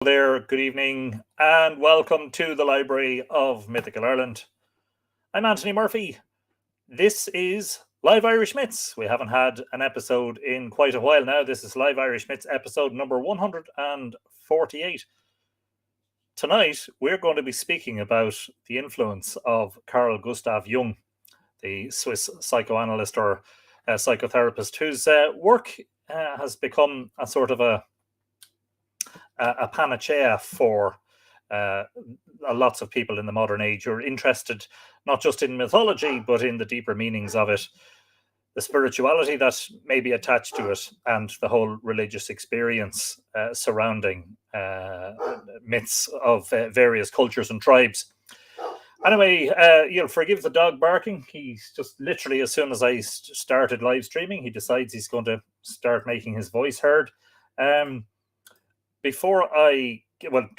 there, good evening, and welcome to the Library of Mythical Ireland. I'm Anthony Murphy. This is Live Irish Myths. We haven't had an episode in quite a while now. This is Live Irish Myths episode number 148. Tonight, we're going to be speaking about the influence of Carl Gustav Jung, the Swiss psychoanalyst or psychotherapist, whose work has become a sort of a panacea for lots of people in the modern age who are interested not just in mythology, but in the deeper meanings of it, the spirituality that may be attached to it, and the whole religious experience surrounding myths of various cultures and tribes. Anyway, you'll forgive the dog barking. He's just literally, as soon as I started live streaming, he decides he's going to start making his voice heard.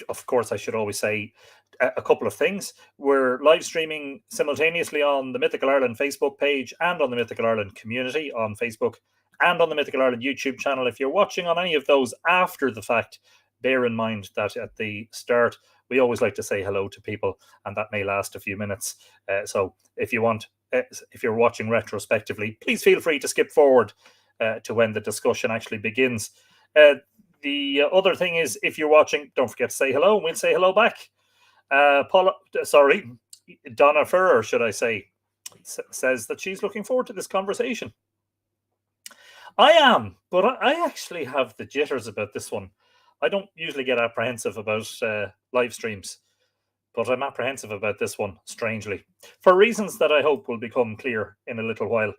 Of course, I should always say a couple of things. We're live streaming simultaneously on the Mythical Ireland Facebook page and on the Mythical Ireland community on Facebook and on the Mythical Ireland YouTube channel. If you're watching on any of those after the fact, bear in mind that at the start, we always like to say hello to people, and that may last a few minutes. So if you want, if you're watching retrospectively, please feel free to skip forward to when the discussion actually begins. The other thing is, if you're watching, don't forget to say hello, and we'll say hello back. Donna Furrer, should I say, says that she's looking forward to this conversation. I am, but I actually have the jitters about this one. I don't usually get apprehensive about live streams, but I'm apprehensive about this one, strangely, for reasons that I hope will become clear in a little while.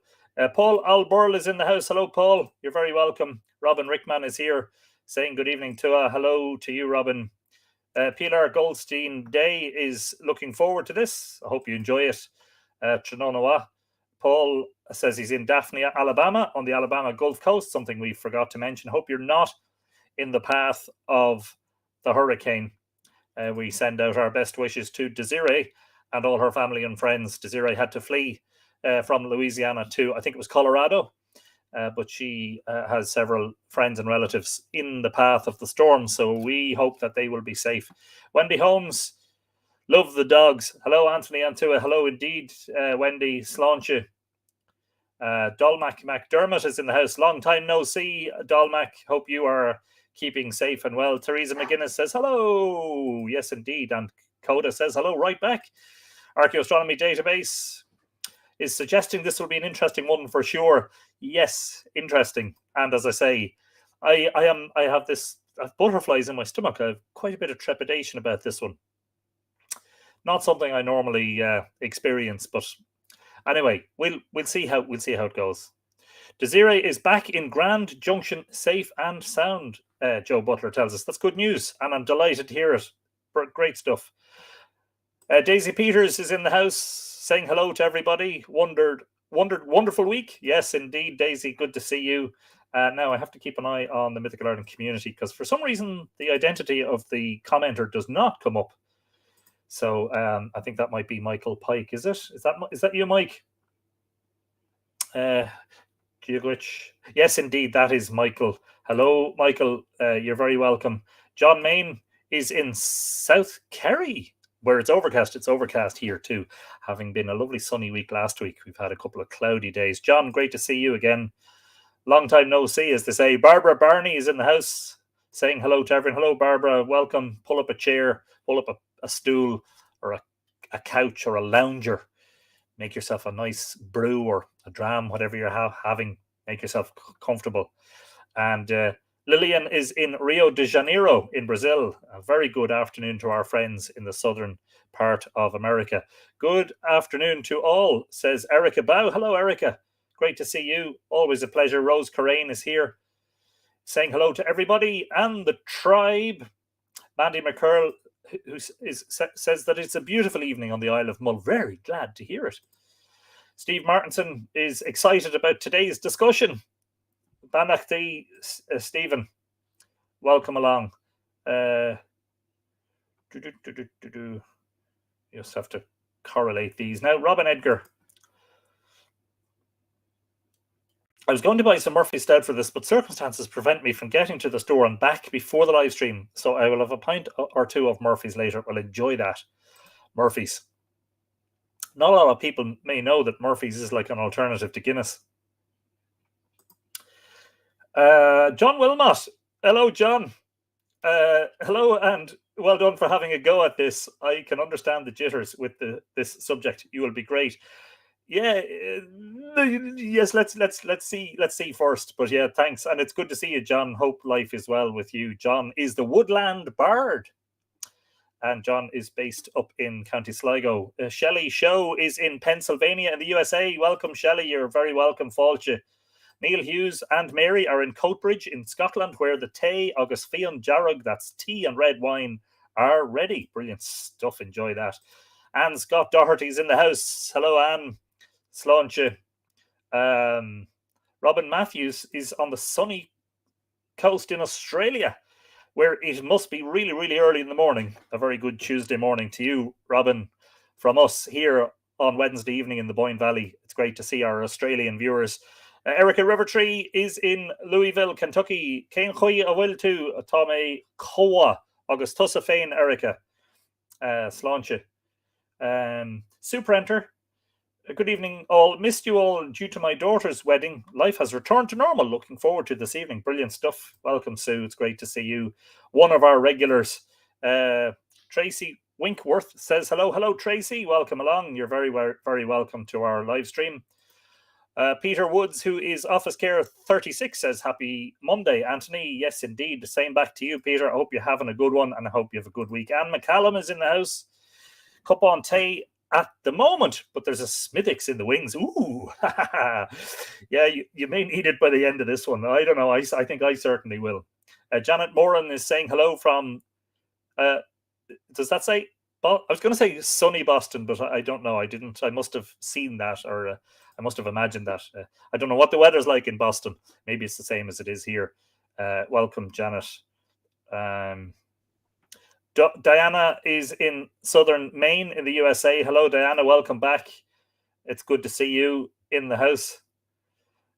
Paul Alburl is in the house. Hello, Paul. You're very welcome. Robin Rickman is here, saying good evening to hello to you, Robin. Pilar Goldstein Day is looking forward to this. I hope you enjoy it. Trinonoa. Paul says he's in Daphne, Alabama, on the Alabama Gulf Coast, something we forgot to mention. Hope you're not in the path of the hurricane. We send out our best wishes to Desiree and all her family and friends. Desiree had to flee from Louisiana to, I think it was Colorado. But she has several friends and relatives in the path of the storm, so we hope that they will be safe. Wendy Holmes, love the dogs. Hello, Anthony Antua. Hello, indeed, Wendy Sláinte. Dolmac McDermott is in the house. Long time no see, Dolmac. Hope you are keeping safe and well. Teresa McGuinness says hello. Yes, indeed. And Coda says hello right back. Archaeoastronomy Database is suggesting this will be an interesting one for sure. Yes, interesting. And as I say, I have butterflies in my stomach. I have quite a bit of trepidation about this one. Not something I normally experience, but anyway, we'll see how it goes. Desiree is back in Grand Junction, safe and sound. Joe Butler tells us that's good news, and I'm delighted to hear it. Great stuff. Daisy Peters is in the house, saying hello to everybody. Wonderful week. Yes, indeed, Daisy. Good to see you. Now I have to keep an eye on the Mythical Ireland community because for some reason the identity of the commenter does not come up. So I think that might be Michael Pike. Is it? Is that you, Mike? Yes, indeed, that is Michael. Hello, Michael. You're very welcome. John Main is in South Kerry, where it's overcast. It's overcast here too, having been a lovely sunny week last week. We've had a couple of cloudy days. John, great to see you again. Long time no see, as they say. Barbara Barney is in the house, saying hello to everyone. Hello, Barbara. Welcome. Pull up a chair, pull up a stool or a couch or a lounger. Make yourself a nice brew or a dram, whatever you're having. Make yourself comfortable. And Lillian is in Rio de Janeiro in Brazil. A very good afternoon to our friends in the southern part of America. Good afternoon to all, says Erica Bow. Hello, Erica. Great to see you. Always a pleasure. Rose Corraine is here, saying hello to everybody and the tribe. Mandy McCurl, who says that it's a beautiful evening on the Isle of Mull. Very glad to hear it. Steve Martinson is excited about today's discussion. Banachdi, Stephen, welcome along. You just have to correlate these. Now, Robin Edgar. I was going to buy some Murphy Stout for this, but circumstances prevent me from getting to the store and back before the live stream. So I will have a pint or two of Murphy's later. I'll enjoy that. Murphy's. Not a lot of people may know that Murphy's is like an alternative to Guinness. John Wilmot. Hello, John. Hello, and well done for having a go at this. I can understand the jitters with this subject. You will be great. Yeah, yes. Let's see first. But yeah, thanks, and it's good to see you, John. Hope life is well with you. John is the Woodland Bard, and John is based up in County Sligo. Shelley Show is in Pennsylvania in the USA. Welcome, Shelley. You're very welcome, Fáilte. Neil Hughes and Mary are in Coatbridge in Scotland, where the Tay agus Fion Jarrug, that's tea and red wine, are ready. Brilliant stuff. Enjoy that. Anne Scott Doherty's in the house. Hello, Anne. Sláinte. Robin Matthews is on the sunny coast in Australia, where it must be really, really early in the morning. A very good Tuesday morning to you, Robin, from us here on Wednesday evening in the Boyne Valley. It's great to see our Australian viewers. Erica Rivertree is in Louisville, Kentucky. Céin chuí a bhfuil tú atá mé comha agus tusa féin, Erica. Sláinte. Super Enter. Good evening, all. Missed you all due to my daughter's wedding. Life has returned to normal. Looking forward to this evening. Brilliant stuff. Welcome, Sue. It's great to see you. One of our regulars, Tracy Winkworth, says hello. Hello, Tracy. Welcome along. You're very, very welcome to our live stream. Peter Woods, who is Office Care 36, says happy Monday. Anthony, yes, indeed. The same back to you, Peter. I hope you're having a good one, and I hope you have a good week. Anne McCallum is in the house. Cup on tea at the moment, but there's a Smithix in the wings. Ooh, yeah, you may need it by the end of this one. I don't know. I think I certainly will. Janet Moran is saying hello from, does that say? Well, I was going to say sunny Boston, but I don't know. I didn't. I must have seen that, or I must have imagined that. I don't know what the weather's like in Boston. Maybe it's the same as it is here. Welcome, Janet. Diana is in southern Maine in the USA. Hello, Diana. Welcome back. It's good to see you in the house.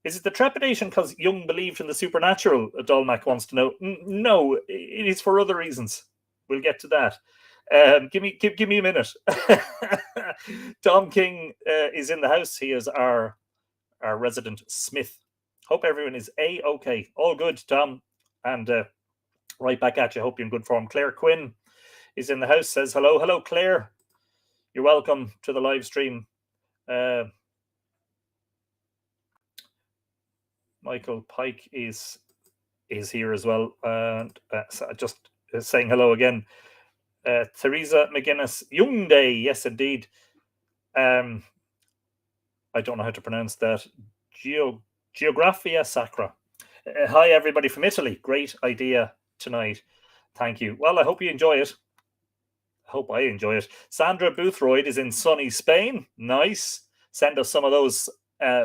Is it the trepidation because Jung believed in the supernatural? Dolmac wants to know. No, it is for other reasons. We'll get to that. Give me a minute. Tom King is in the house. He is our resident Smith. Hope everyone is okay. All good, Tom. And right back at you. Hope you're in good form. Claire Quinn is in the house. Says hello. Hello, Claire. You're welcome to the live stream. Michael Pike is here as well. And just saying hello again. Theresa McGuinness, Jung Day, yes indeed. I don't know how to pronounce that. Geographia Sacra. Hi everybody from Italy. Great idea tonight. Thank you. Well, I hope you enjoy it. I hope I enjoy it. Sandra Boothroyd is in sunny Spain. Nice. Send us some of those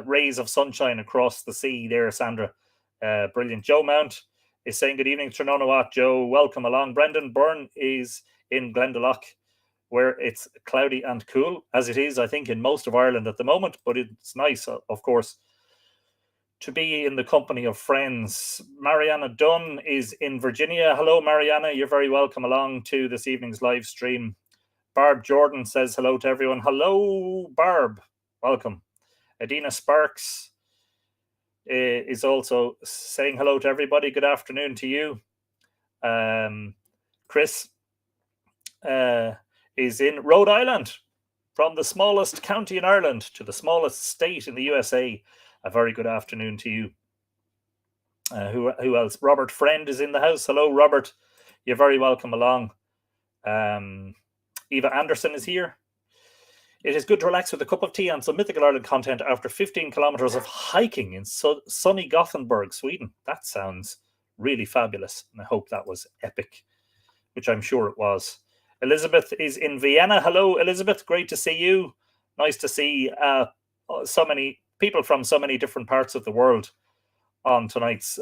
rays of sunshine across the sea there, Sandra. Brilliant. Joe Mount is saying good evening, Trinonawat. Joe, welcome along. Brendan Byrne is in Glendalough, where it's cloudy and cool, as it is, I think, in most of Ireland at the moment. But it's nice, of course, to be in the company of friends. Mariana Dunn is in Virginia. Hello, Mariana. You're very welcome along to this evening's live stream. Barb Jordan says hello to everyone. Hello, Barb. Welcome. Adina Sparks is also saying hello to everybody. Good afternoon to you. Chris is in Rhode Island, from the smallest county in Ireland to the smallest state in the USA. A very good afternoon to you. Who else? Robert Friend is in the house. Hello, Robert. You're very welcome along. Eva Anderson is here. It is good to relax with a cup of tea and some Mythical Ireland content after 15 kilometers of hiking in sunny Gothenburg, Sweden. That sounds really fabulous, and I hope that was epic, which I'm sure it was. Elizabeth is in Vienna. Hello, Elizabeth. Great to see you. Nice to see so many people from so many different parts of the world on tonight's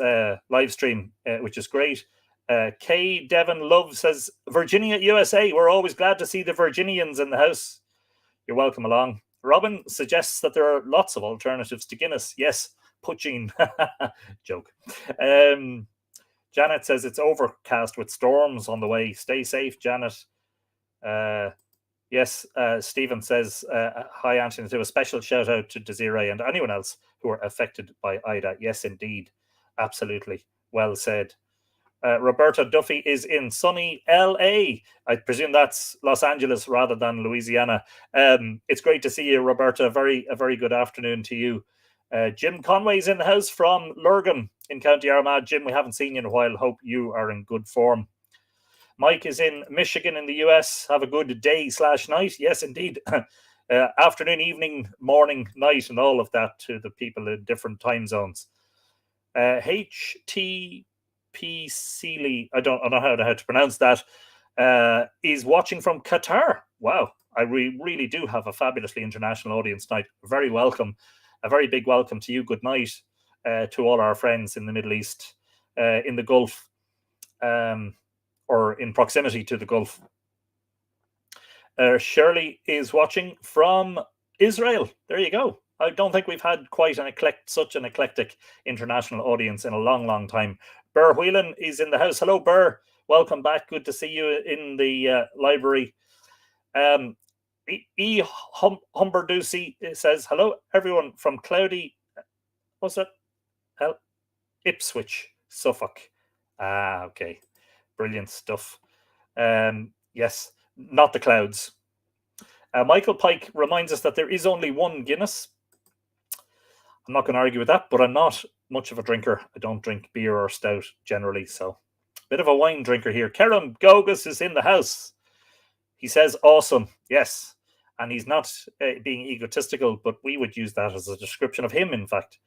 live stream, which is great. Kay Devon Love says, Virginia, USA. We're always glad to see the Virginians in the house. You're welcome along. Robin suggests that there are lots of alternatives to Guinness. Yes, Puching. Joke. Janet says it's overcast with storms on the way. Stay safe, Janet. Yes, Stephen says, hi, Anthony. Do a special shout out to Desiree and anyone else who are affected by Ida. Yes, indeed. Absolutely. Well said. Roberta Duffy is in sunny LA. I presume that's Los Angeles rather than Louisiana. It's great to see you, Roberta. A very good afternoon to you. Jim Conway's in the house from Lurgan in County Armagh. Jim, we haven't seen you in a while. Hope you are in good form. Mike is in Michigan in the US. Have a good day/night. Yes, indeed. Afternoon, evening, morning, night, and all of that to the people in different time zones. HTP Seeley, I don't know how to pronounce that, is watching from Qatar. Wow, I really do have a fabulously international audience tonight. Very welcome. A very big welcome to you. Good night to all our friends in the Middle East, in the Gulf, or in proximity to the Gulf. Shirley is watching from Israel. There you go. I don't think we've had quite such an eclectic international audience in a long time. Burr Whelan is in the house. Hello, Burr. Welcome back. Good to see you in the library. Humberducey says, hello, everyone from cloudy, what's that? Ipswich, Suffolk. Okay. Brilliant stuff. Yes, not the clouds. Michael Pike reminds us that there is only one Guinness. I'm not going to argue with that, but I'm not much of a drinker. I don't drink beer or stout generally, so bit of a wine drinker here. Kerem Gogus is in the house. He says awesome. Yes, and he's not being egotistical, but we would use that as a description of him, in fact.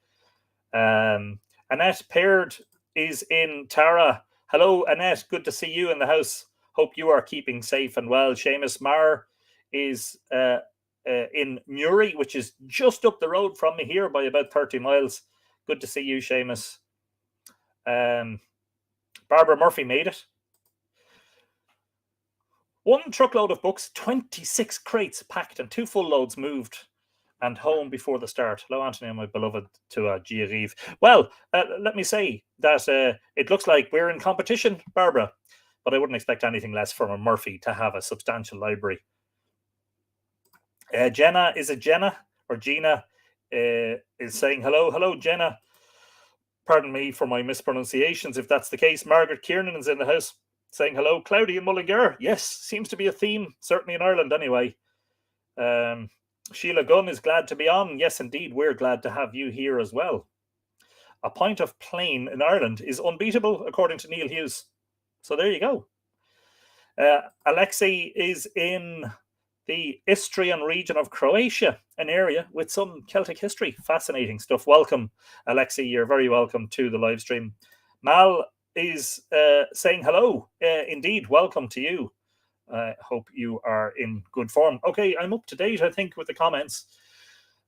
Annette Paird is in Tara. Hello, Annette. Good to see you in the house. Hope you are keeping safe and well. Seamus Marr is in Newry, which is just up the road from me here by about 30 miles. Good to see you, Seamus. Barbara Murphy made it. 1 truckload of books, 26 crates packed and 2 full loads moved and home before the start. Hello, Anthony, my beloved to Gia. Well, let me say that it looks like we're in competition, Barbara, but I wouldn't expect anything less from a Murphy to have a substantial library. Jenna, is it Jenna or Gina, is saying hello. Hello, Jenna. Pardon me for my mispronunciations if that's the case. Margaret Kiernan is in the house saying hello. Cloudy in Mullingar. Yes, seems to be a theme, certainly in Ireland anyway. Sheila Gunn is glad to be on. Yes, indeed, we're glad to have you here as well. A pint of plain in Ireland is unbeatable, according to Neil Hughes. So there you go. Alexei is in the Istrian region of Croatia, an area with some Celtic history. Fascinating stuff. Welcome, Alexei. You're very welcome to the live stream. Mal is saying hello. Indeed, welcome to you. I hope you are in good form. Okay, I'm up to date, I think, with the comments.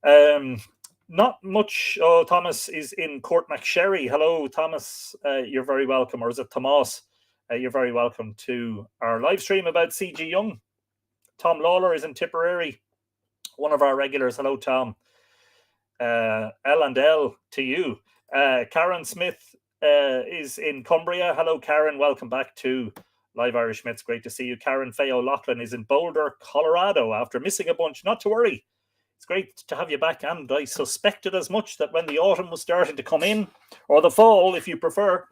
Not much. Oh, Thomas is in Court McSherry. Hello, Thomas. You're very welcome. Or is it Tomas? You're very welcome to our live stream about C.G. Jung. Tom Lawler is in Tipperary, one of our regulars. Hello, Tom. L to you. Karen Smith is in Cumbria. Hello, Karen. Welcome back to Live Irish Myths. Great to see you. Karen Faye O'Loughlin is in Boulder, Colorado, after missing a bunch. Not to worry. It's great to have you back. And I suspected as much that when the autumn was starting to come in, or the fall, if you prefer,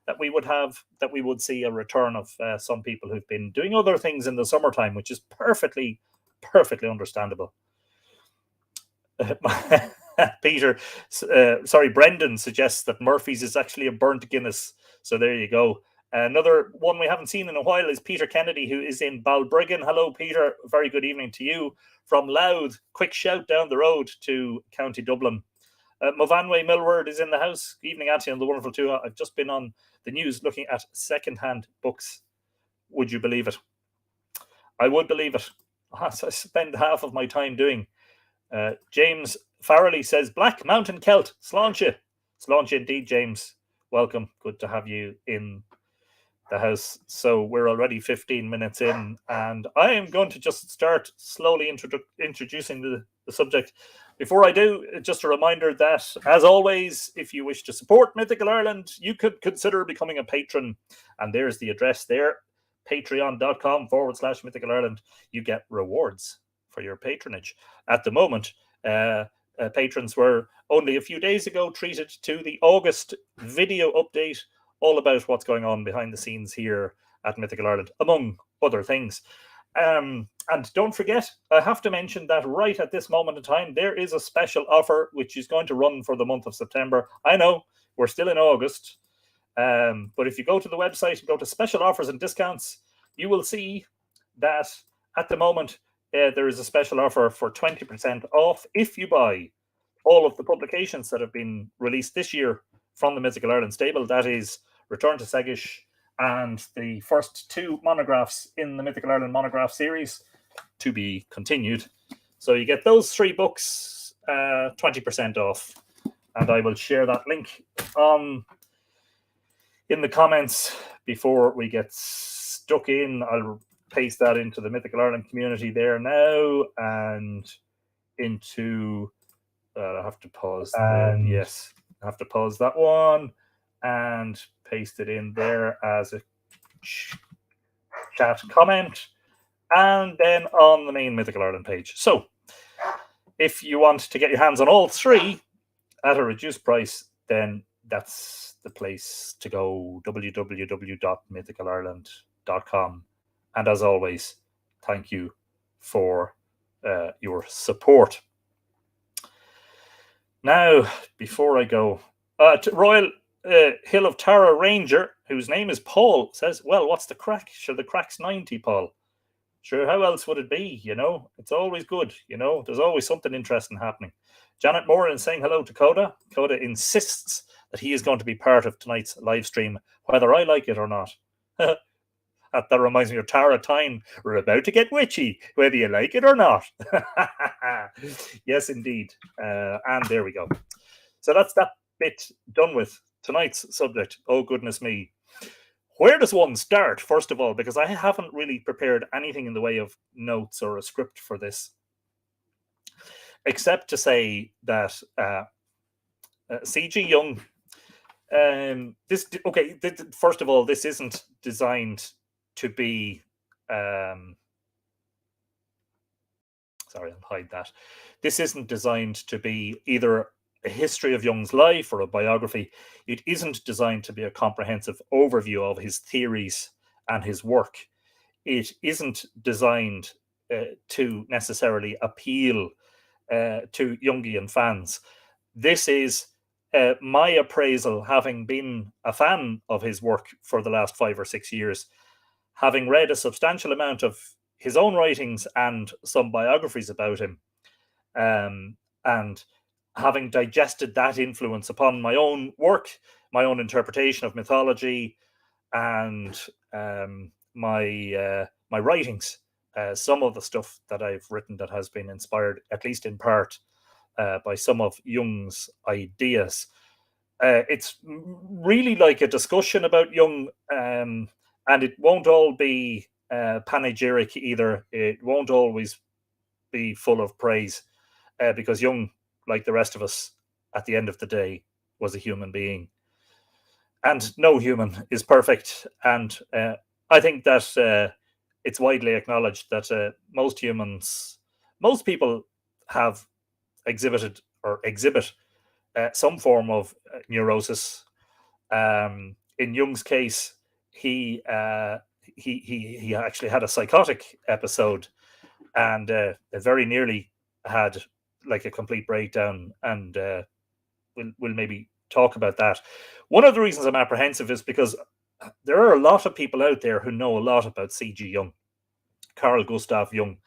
that we would see a return of some people who've been doing other things in the summertime, which is perfectly understandable. Brendan suggests that Murphy's is actually a burnt Guinness. So there you go. Another one we haven't seen in a while is Peter Kennedy, who is in Balbriggan. Hello, Peter. Very good evening to you. From Louth, quick shout down the road to County Dublin. Movanwe Millward is in the house. Good evening, Auntie, and the wonderful too. I've just been on the news looking at second-hand books. Would you believe it? I would believe it. I spend half of my time doing. James Farrelly says, Black Mountain Celt. Sláinte. Sláinte indeed, James. Welcome. Good to have you in the house. So we're already 15 minutes in, and I am going to just start slowly introducing the subject. Before I do, just a reminder that, as always, if you wish to support Mythical Ireland, you could consider becoming a patron. And there's the address there, patreon.com/Mythical Ireland. You get rewards for your patronage. At the moment, patrons were only a few days ago treated to the August video update, all about what's going on behind the scenes here at Mythical Ireland, among other things. And don't forget, I have to mention that right at this moment in time, there is a special offer which is going to run for the month of September. I know we're still in August, but if you go to the website and go to special offers and discounts, you will see that at the moment there is a special offer for 20% off if you buy all of the publications that have been released this year from the Mythical Ireland stable. That is Return to Segish and the first 2 monographs in the Mythical Ireland monograph series, to be continued. So you get those 3 books 20% off, and I will share that link in the comments before we get stuck in. I'll paste that into the Mythical Ireland community there now, and into I have to pause yes, I have to pause that one and paste it in there as a chat comment, and then on the main Mythical Ireland page. So if you want to get your hands on all 3 at a reduced price, then that's the place to go, www.mythicalireland.com. And as always, thank you for your support. Now, before I go, Royal Hill of Tara Ranger, whose name is Paul, says, well, what's the crack? Sure, the crack's 90, Paul. Sure, how else would it be? You know, it's always good. You know, there's always something interesting happening. Janet Moran saying hello to Coda. Coda insists that he is going to be part of tonight's live stream, whether I like it or not. That reminds me of Tara Tyne. We're about to get witchy, whether you like it or not. Yes, indeed. And there we go. So that's that bit done with tonight's subject. Oh, goodness me. Where does one start, first of all? Because I haven't really prepared anything in the way of notes or a script for this, except to say that C.G. Jung, first of all, this isn't designed to be, sorry, I'll hide that. This isn't designed to be either a history of Jung's life or a biography. It isn't designed to be a comprehensive overview of his theories and his work. It isn't designed to necessarily appeal to Jungian fans. This is my appraisal, having been a fan of his work for the last 5 or 6 years, having read a substantial amount of his own writings and some biographies about him, and having digested that influence upon my own work, my own interpretation of mythology, and my writings, some of the stuff that I've written that has been inspired, at least in part, by some of Jung's ideas. It's really like a discussion about Jung, and it won't all be panegyric either. It won't always be full of praise, because Jung, like the rest of us, at the end of the day, was a human being. And no human is perfect. And I think that it's widely acknowledged that most people have exhibited or exhibit some form of neurosis. In Jung's case, he actually had a psychotic episode, and very nearly had like a complete breakdown, and we'll maybe talk about that. One of the reasons I'm apprehensive is because there are a lot of people out there who know a lot about C.G. Jung, Carl Gustav Jung,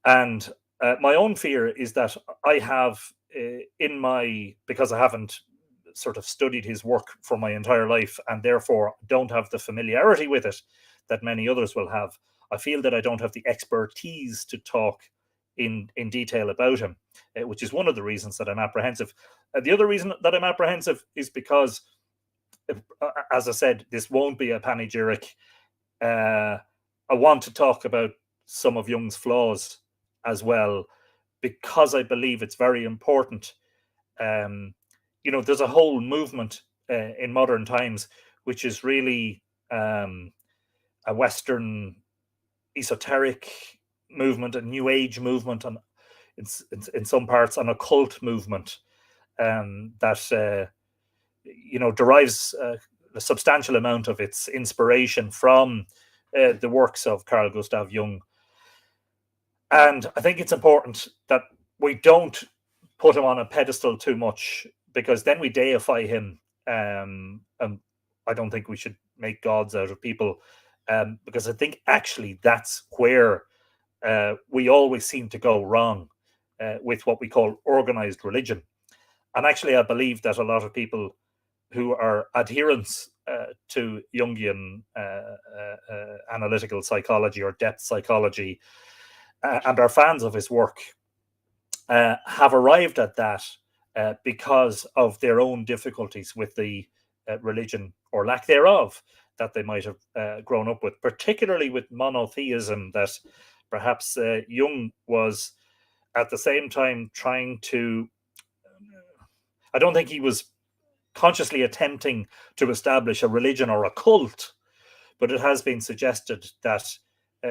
and my own fear is that I have because I haven't sort of studied his work for my entire life, and therefore don't have the familiarity with it that many others will have. I feel that I don't have the expertise to talk in detail about him, which is one of the reasons that I'm apprehensive. The other reason that I'm apprehensive is because, as I said, this won't be a panegyric. I want to talk about some of Jung's flaws as well, because I believe it's very important. There's a whole movement in modern times which is really a Western esoteric movement, a New Age movement, and in some parts an occult movement that derives a substantial amount of its inspiration from the works of Carl Gustav Jung. And I think it's important that we don't put him on a pedestal too much, because then we deify him. And I don't think we should make gods out of people, because I think actually that's where we always seem to go wrong with what we call organized religion. And actually, I believe that a lot of people who are adherents to Jungian analytical psychology or depth psychology and are fans of his work have arrived at that because of their own difficulties with the religion or lack thereof that they might have grown up with, particularly with monotheism that perhaps Jung was at the same time trying to. I don't think he was consciously attempting to establish a religion or a cult, but it has been suggested that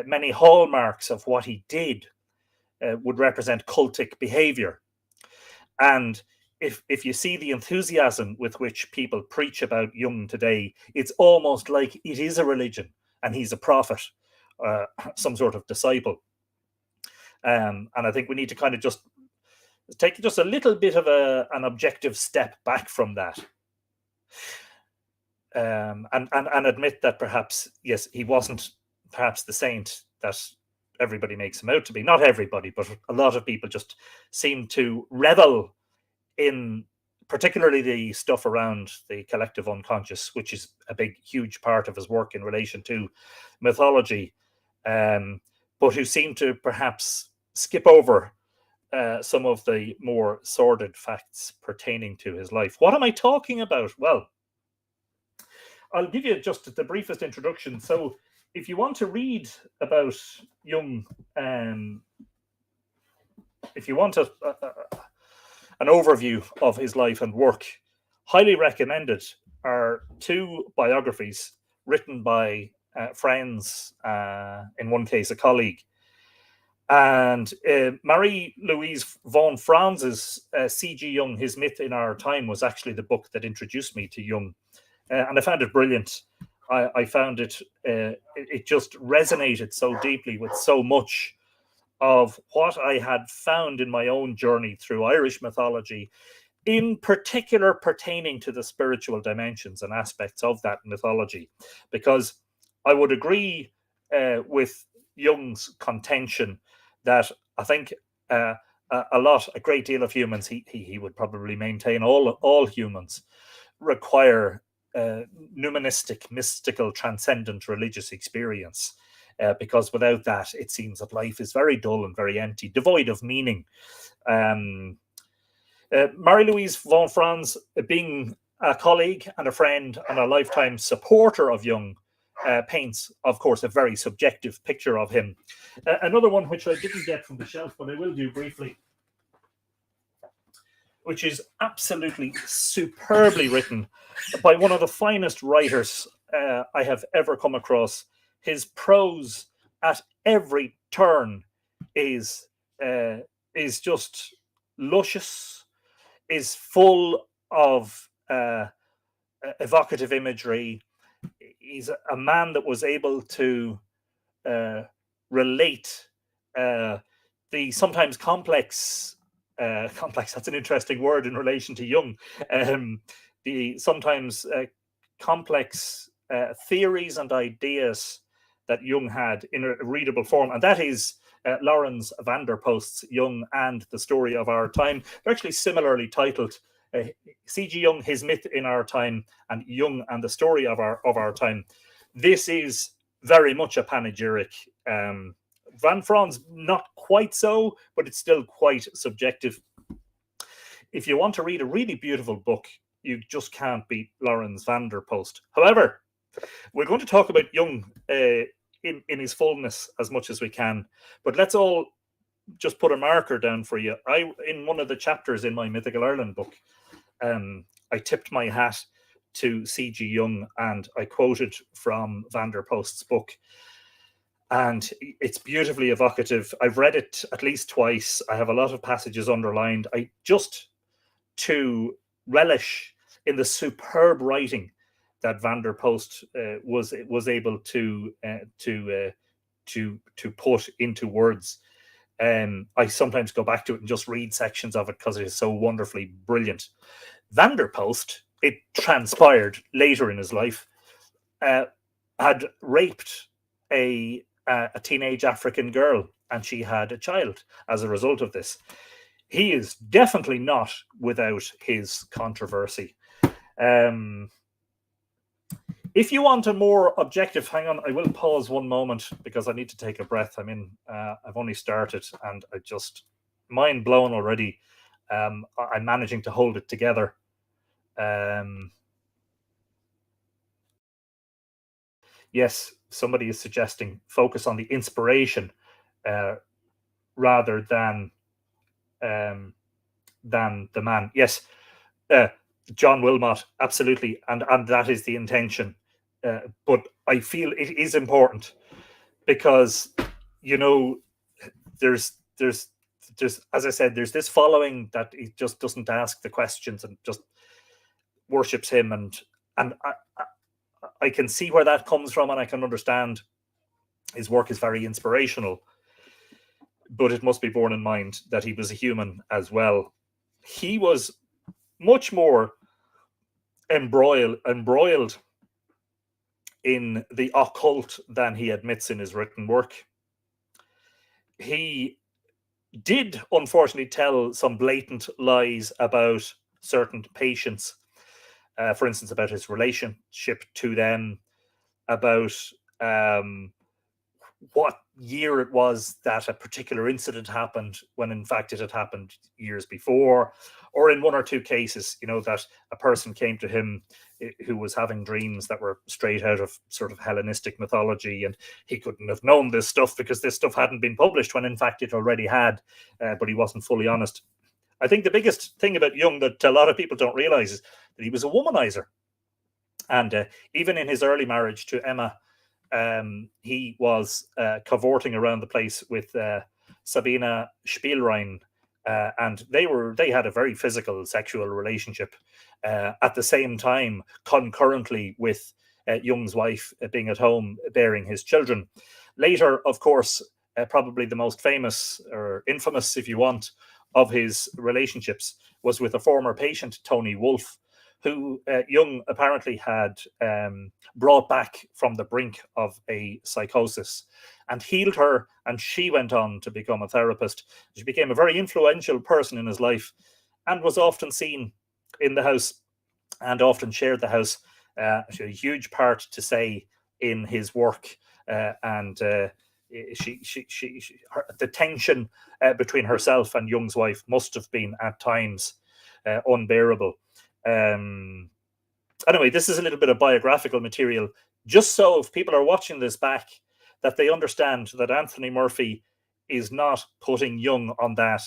many hallmarks of what he did would represent cultic behavior. And if you see the enthusiasm with which people preach about Jung today, it's almost like it is a religion and he's a prophet, some sort of disciple. And I think we need to kind of just take just a little bit of an objective step back from that. And admit that perhaps, yes, he wasn't perhaps the saint that everybody makes him out to be. Not everybody, but a lot of people just seem to revel in particularly the stuff around the collective unconscious, which is a big, huge part of his work in relation to mythology, but who seem to perhaps skip over some of the more sordid facts pertaining to his life. What am I talking about? Well, I'll give you just the briefest introduction. So if you want to read about Jung, if you want an overview of his life and work, highly recommended are two biographies written by friends, in one case a colleague. And Marie-Louise von Franz's C.G. Jung, His Myth in Our Time, was actually the book that introduced me to Jung. And I found it brilliant. I found it just resonated so deeply with so much of what I had found in my own journey through Irish mythology, in particular pertaining to the spiritual dimensions and aspects of that mythology. Because I would agree with Jung's contention that I think a great deal of humans, he would probably maintain all humans require nuministic, mystical, transcendent religious experience, because without that, it seems that life is very dull and very empty, devoid of meaning. Marie-Louise von Franz, being a colleague and a friend and a lifetime supporter of Jung, paints, of course, a very subjective picture of him. Another one which I didn't get from the shelf, but I will do briefly, which is absolutely superbly written by one of the finest writers I have ever come across. His prose at every turn is just luscious, is full of evocative imagery. He's a man that was able to relate the sometimes complex, that's an interesting word in relation to Jung, the sometimes complex theories and ideas that Jung had in a readable form. And that is Laurens van der Post's Jung and the Story of Our Time. They're actually similarly titled, C.G. Jung, His Myth in Our Time, and Jung and the Story of Our Time. This is very much a panegyric. Van Franz, not quite so, but it's still quite subjective. If you want to read a really beautiful book, you just can't beat Laurens van der Post. However, we're going to talk about Jung in his fullness as much as we can, but let's all just put a marker down for you. In one of the chapters in my Mythical Ireland book, I tipped my hat to C.G. Jung, and I quoted from Van der Post's book. And it's beautifully evocative. I've read it at least twice. I have a lot of passages underlined. To relish in the superb writing that Van der Post was able to put into words. I sometimes go back to it and just read sections of it because it is so wonderfully brilliant. Van der Post, it transpired later in his life, had raped a teenage African girl, and she had a child as a result of this. He is definitely not without his controversy. If you want a more objective, hang on, I will pause one moment because I need to take a breath. I've only started and I just mind blown already. I'm managing to hold it together. Yes, somebody is suggesting focus on the inspiration rather than the man. Yes, John Wilmot, absolutely, and that is the intention. But I feel it is important because, you know, there's as I said, there's this following that he just doesn't ask the questions and just worships him, and I can see where that comes from, and I can understand his work is very inspirational. But it must be borne in mind that he was a human as well. He was much more embroiled in the occult than he admits in his written work. He did, unfortunately, tell some blatant lies about certain patients, for instance, about his relationship to them, about what year it was that a particular incident happened, when in fact it had happened years before, or in one or two cases, you know, that a person came to him who was having dreams that were straight out of sort of Hellenistic mythology, and he couldn't have known this stuff because this stuff hadn't been published, when in fact it already had, but he wasn't fully honest. I think the biggest thing about Jung that a lot of people don't realize is that he was a womanizer. And even in his early marriage to Emma, he was cavorting around the place with Sabina Spielrein, and they had a very physical sexual relationship at the same time, concurrently with Jung's wife being at home bearing his children. Later, of course, probably the most famous or infamous, if you want, of his relationships was with a former patient, Tony Wolff, who Jung apparently had brought back from the brink of a psychosis and healed her, and she went on to become a therapist. She became a very influential person in his life and was often seen in the house and often shared the house. She had a huge part to say in his work, and the tension between herself and Jung's wife must have been at times unbearable. Anyway, this is a little bit of biographical material, just so if people are watching this back, that they understand that Anthony Murphy is not putting Jung on that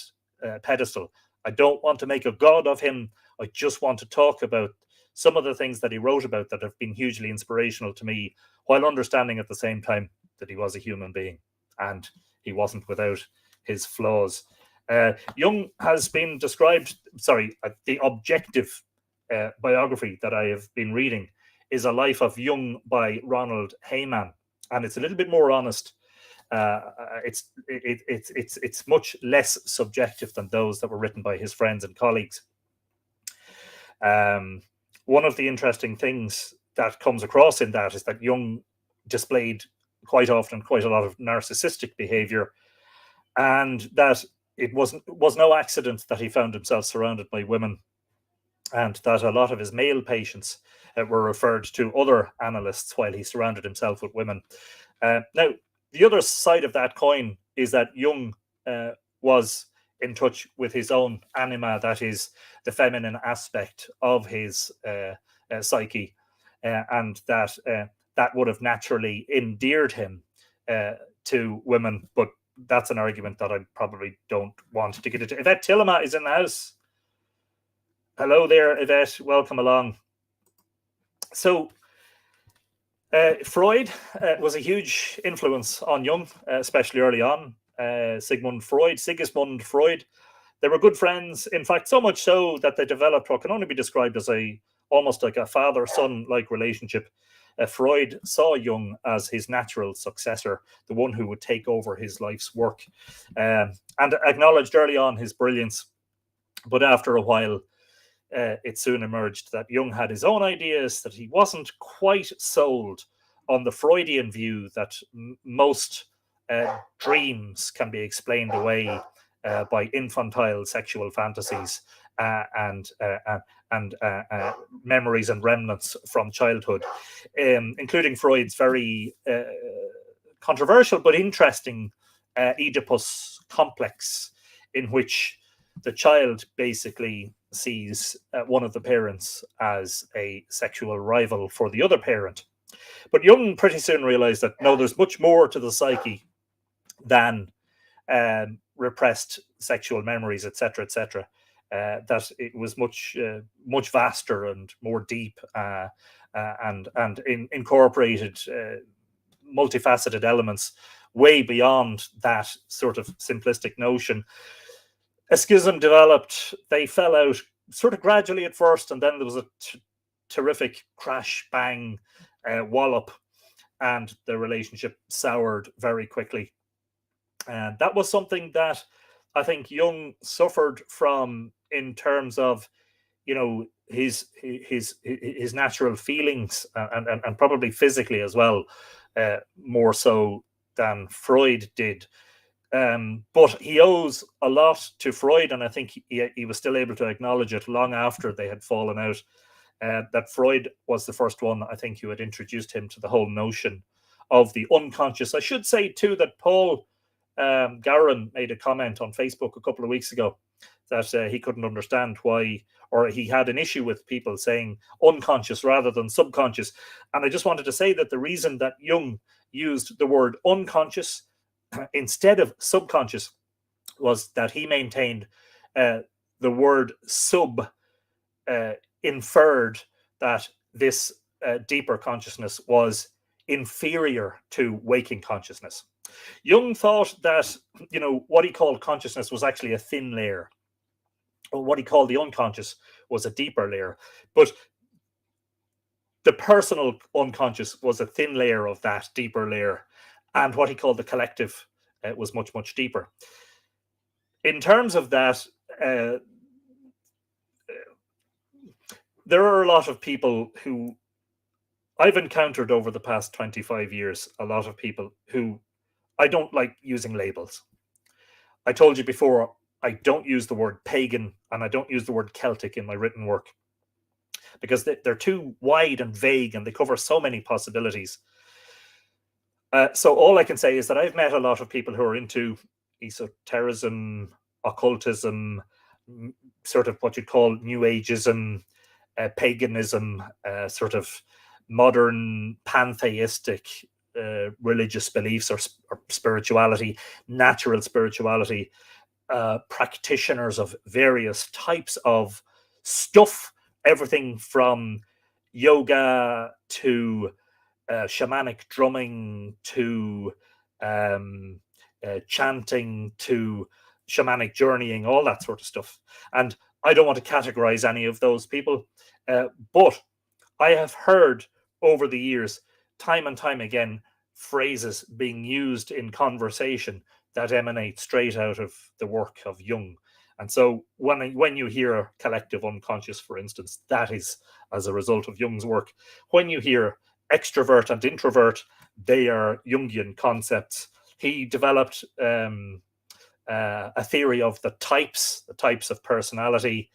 pedestal. I don't want to make a god of him. I just want to talk about some of the things that he wrote about that have been hugely inspirational to me, while understanding at the same time that he was a human being and he wasn't without his flaws. Jung has been described, the objective biography that I have been reading is A Life of Jung by Ronald Hayman, and it's a little bit more honest. It's much less subjective than those that were written by his friends and colleagues. One of the interesting things that comes across in that is that Jung displayed quite often quite a lot of narcissistic behavior, and that it was no accident that he found himself surrounded by women, and that a lot of his male patients were referred to other analysts while he surrounded himself with women. Now, the other side of that coin is that Jung was in touch with his own anima, that is, the feminine aspect of his psyche, and that would have naturally endeared him to women, but that's an argument that I probably don't want to get into. Yvette Tillema is in the house. Hello there, Yvette. Welcome along. So, Freud was a huge influence on Jung, especially early on. Sigismund Freud. They were good friends. In fact, so much so that they developed what can only be described as almost like a father-son-like relationship. Freud saw Jung as his natural successor, the one who would take over his life's work, and acknowledged early on his brilliance. But after a while, it soon emerged that Jung had his own ideas, that he wasn't quite sold on the Freudian view that most dreams can be explained away by infantile sexual fantasies and memories and remnants from childhood, including Freud's very controversial but interesting Oedipus complex, in which the child basically sees one of the parents as a sexual rival for the other parent. But Jung pretty soon realized that no, there's much more to the psyche than repressed sexual memories, etc., etc. That it was much vaster and more deep, and incorporated multifaceted elements way beyond that sort of simplistic notion. A schism developed. They fell out sort of gradually at first, and then there was a terrific crash, bang, wallop, and the relationship soured very quickly. And that was something that I think Jung suffered from in terms of, his natural feelings, and probably physically as well, more so than Freud did. But he owes a lot to Freud, and I think he was still able to acknowledge it long after they had fallen out, that Freud was the first one, I think, who had introduced him to the whole notion of the unconscious. I should say, too, that Paul Garin made a comment on Facebook a couple of weeks ago that he couldn't understand why, or he had an issue with people saying unconscious rather than subconscious. And I just wanted to say that the reason that Jung used the word unconscious instead of subconscious was that he maintained the word sub inferred that this deeper consciousness was inferior to waking consciousness. Jung thought that, what he called consciousness was actually a thin layer, or what he called the unconscious was a deeper layer. But the personal unconscious was a thin layer of that deeper layer, and what he called the collective was much, much deeper. In terms of that, there are a lot of people who I've encountered over the past 25 years, a lot of people who I don't like using labels. I told you before, I don't use the word pagan and I don't use the word Celtic in my written work because they're too wide and vague and they cover so many possibilities. So all I can say is that I've met a lot of people who are into esotericism, occultism, sort of what you'd call New Ageism, paganism, sort of modern pantheistic religious beliefs or spirituality, natural spirituality, practitioners of various types of stuff, everything from yoga to shamanic drumming to chanting to shamanic journeying, all that sort of stuff. And I don't want to categorize any of those people, but I have heard over the years, time and time again, phrases being used in conversation that emanate straight out of the work of Jung. And so when you hear a collective unconscious, for instance, that is as a result of Jung's work. When you hear extrovert and introvert, they are Jungian concepts. He developed a theory of the types of personality,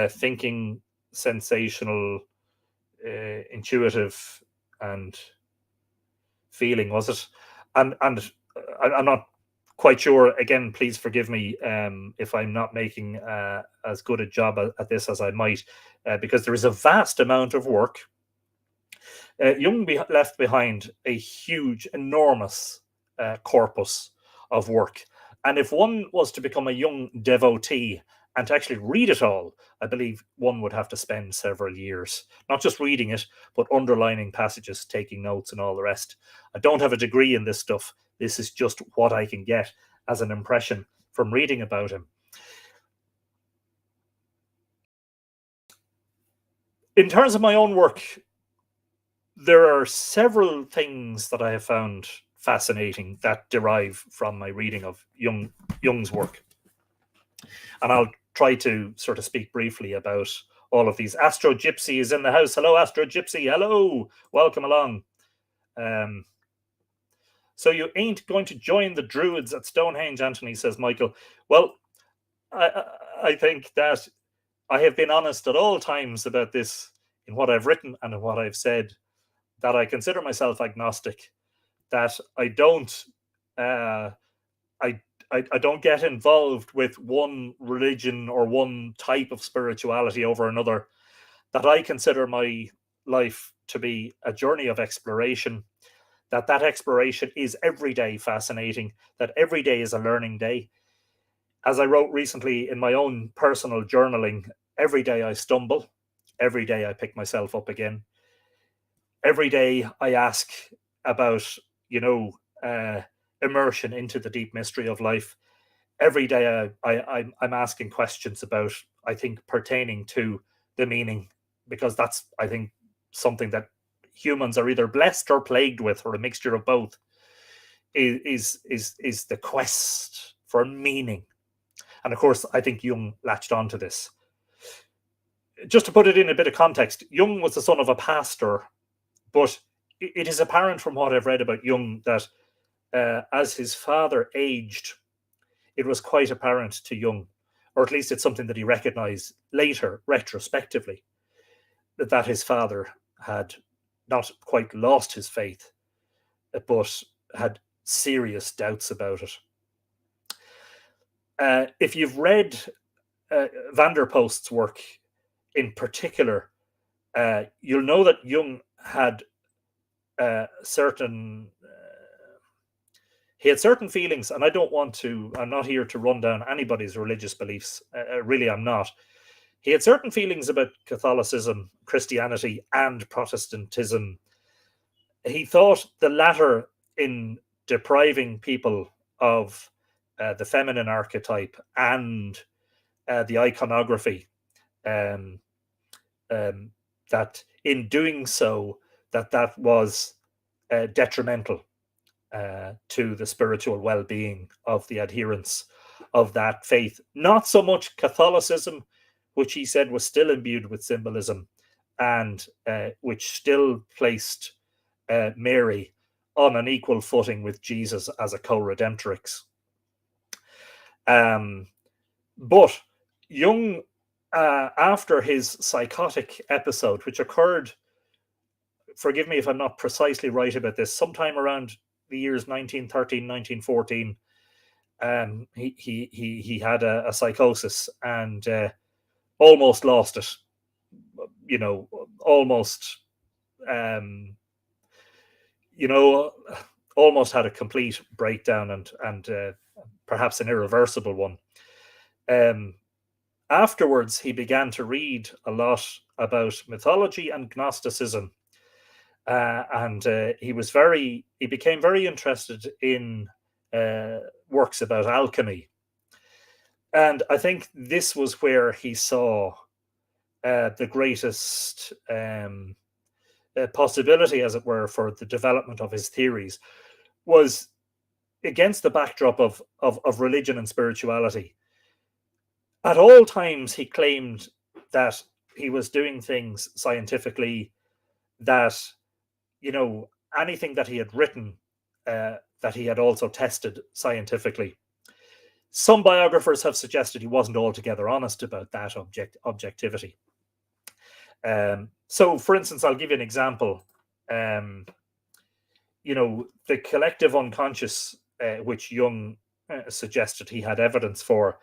thinking, sensational, intuitive, and feeling, was it? And I'm not quite sure. Again, please forgive me if I'm not making as good a job at this as I might, because there is a vast amount of work. Jung left behind a huge, enormous corpus of work. And if one was to become a Jung devotee and to actually read it all, I believe one would have to spend several years, not just reading it, but underlining passages, taking notes, and all the rest. I don't have a degree in this stuff. This is just what I can get as an impression from reading about him. In terms of my own work, there are several things that I have found fascinating that derive from my reading of Jung's work. And I'll try to sort of speak briefly about all of these. Astro Gypsy is in the house. Hello, Astro Gypsy. Hello. Welcome along. So you ain't going to join the Druids at Stonehenge, Anthony, says Michael. Well, I think that I have been honest at all times about this in what I've written and in what I've said, that I consider myself agnostic, that I don't I don't get involved with one religion or one type of spirituality over another, that I consider my life to be a journey of exploration, that exploration is every day fascinating, that every day is a learning day. As I wrote recently in my own personal journaling, every day I stumble, every day I pick myself up again. Every day I ask about, immersion into the deep mystery of life. Every day I'm asking questions about, I think, pertaining to the meaning, because that's, I think, something that humans are either blessed or plagued with, or a mixture of both, is the quest for meaning. And of course, I think Jung latched onto this. Just to put it in a bit of context, Jung was the son of a pastor, but it is apparent from what I've read about Jung that as his father aged, it was quite apparent to Jung, or at least it's something that he recognized later, retrospectively, that his father had not quite lost his faith, but had serious doubts about it. If you've read Van der Post's work in particular, you'll know that Jung had certain feelings, and I'm not here to run down anybody's religious beliefs. Really, I'm not. He had certain feelings about Catholicism, Christianity, and Protestantism. He thought the latter in depriving people of the feminine archetype and the iconography, that in doing so, that was detrimental to the spiritual well-being of the adherents of that faith. Not so much Catholicism, which he said was still imbued with symbolism, and which still placed Mary on an equal footing with Jesus as a co-redemptrix. But Jung, after his psychotic episode, which occurred, forgive me if I'm not precisely right about this, sometime around the years 1913, 1914, he had a psychosis and almost lost it. Almost had a complete breakdown and perhaps an irreversible one. Afterwards, he began to read a lot about mythology and Gnosticism. And he became very interested in works about alchemy. And I think this was where he saw the greatest possibility, as it were, for the development of his theories, was against the backdrop of religion and spirituality. At all times, he claimed that he was doing things scientifically, that anything that he had written, that he had also tested scientifically. Some biographers have suggested he wasn't altogether honest about that objectivity. So, for instance, I'll give you an example. The collective unconscious, which Jung suggested he had evidence for,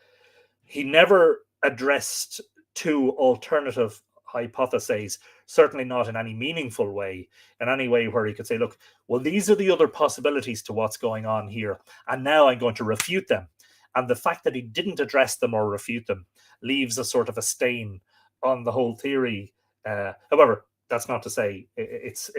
he never addressed two alternative hypotheses, certainly not in any meaningful way, in any way where he could say, look, well, these are the other possibilities to what's going on here, and now I'm going to refute them. And the fact that he didn't address them or refute them leaves a sort of a stain on the whole theory. However, that's not to say it's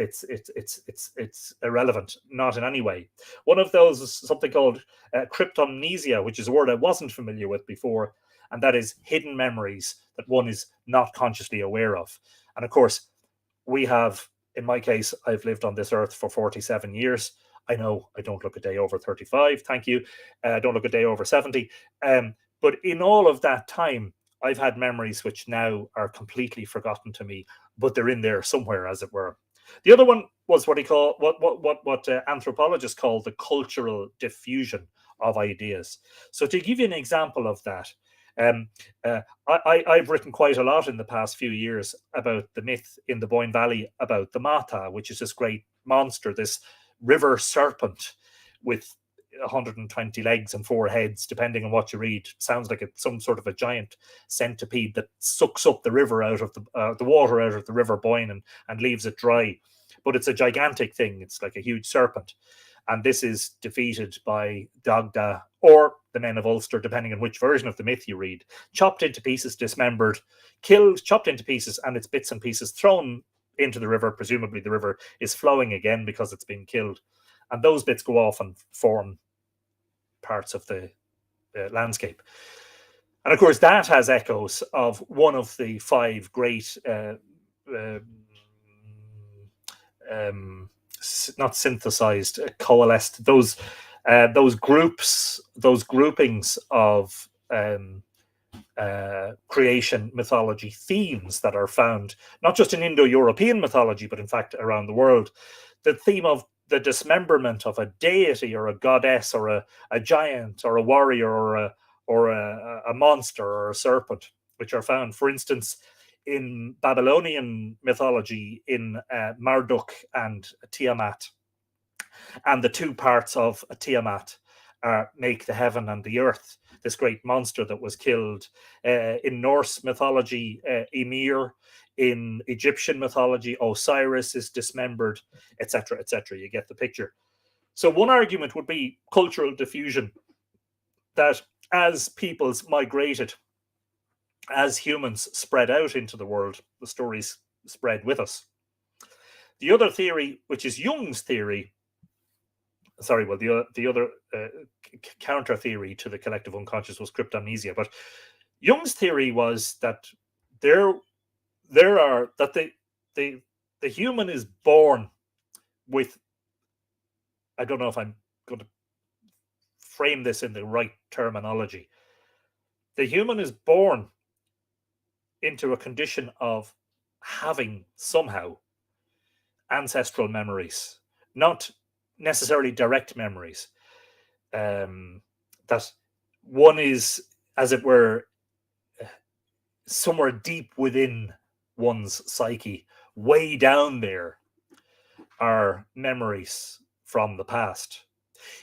irrelevant, not in any way. One of those is something called cryptomnesia, which is a word I wasn't familiar with before, and that is hidden memories that one is not consciously aware of. And of course, we have, in my case, I've lived on this earth for 47 years. I know I don't look a day over 35, thank you. I don't look a day over 70. But in all of that time, I've had memories which now are completely forgotten to me, but they're in there somewhere, as it were. The other one was what anthropologists call the cultural diffusion of ideas. So to give you an example of that, I've written quite a lot in the past few years about the myth in the Boyne Valley about the Mata, which is this great monster, this river serpent with 120 legs and 4 heads, depending on what you read. Sounds like some sort of a giant centipede that sucks up the river out of the water out of the River Boyne and leaves it dry. But it's a gigantic thing. It's like a huge serpent. And this is defeated by Dagda or the men of Ulster, depending on which version of the myth you read. Chopped into pieces, dismembered, killed, chopped into pieces, and its bits and pieces thrown into the river. Presumably the river is flowing again because it's been killed. And those bits go off and form parts of the landscape. And of course, that has echoes of one of the 5 great not synthesized, coalesced, those groups, those groupings of creation mythology themes that are found not just in Indo-European mythology, but in fact around the world. The theme of the dismemberment of a deity or a goddess or a giant or a warrior or a monster or a serpent, which are found, for instance, in Babylonian mythology, in Marduk and Tiamat. And the 2 parts of Tiamat make the heaven and the earth, this great monster that was killed. In Norse mythology, Ymir. In Egyptian mythology, Osiris is dismembered, etc., etc. You get the picture. So one argument would be cultural diffusion, that as peoples migrated, as humans spread out into the world, the stories spread with us. The other theory, which is Jung's theory, the other counter theory to the collective unconscious was cryptomnesia. But Jung's theory was that the human is born with, I don't know if I'm going to frame this in the right terminology. The human is born into a condition of having somehow ancestral memories, not necessarily direct memories. That one is, as it were, somewhere deep within one's psyche, way down there, are memories from the past.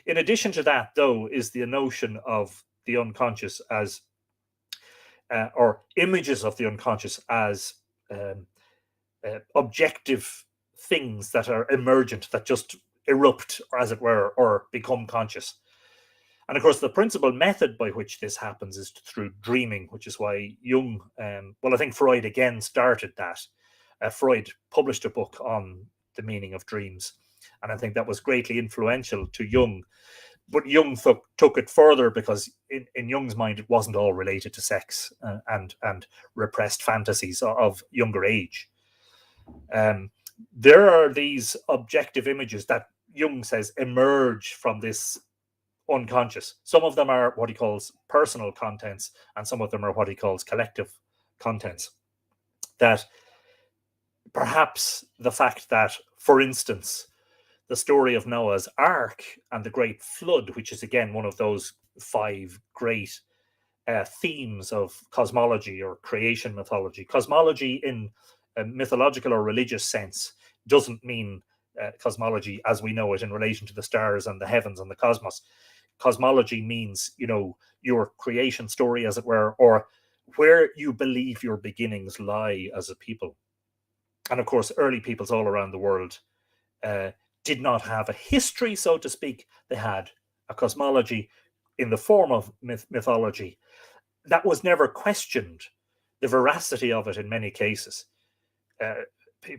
In addition to that, though, is the notion of the unconscious as, or images of the unconscious as objective things that are emergent, that just erupt, as it were, or become conscious. And of course, the principal method by which this happens is through dreaming, which is why Jung, I think Freud again started that. Freud published a book on the meaning of dreams, and I think that was greatly influential to Jung. But Jung took it further, because in Jung's mind, it wasn't all related to sex and repressed fantasies of younger age. There are these objective images that Jung says emerge from this unconscious. Some of them are what he calls personal contents, and some of them are what he calls collective contents. That perhaps the fact that, for instance, the story of Noah's Ark and the Great Flood, which is again one of those 5 great themes of cosmology or creation mythology. Cosmology in a mythological or religious sense doesn't mean cosmology as we know it in relation to the stars and the heavens and the cosmos. Cosmology means, your creation story, as it were, or where you believe your beginnings lie as a people. And of course, early peoples all around the world did not have a history, so to speak. They had a cosmology in the form of mythology that was never questioned, the veracity of it in many cases.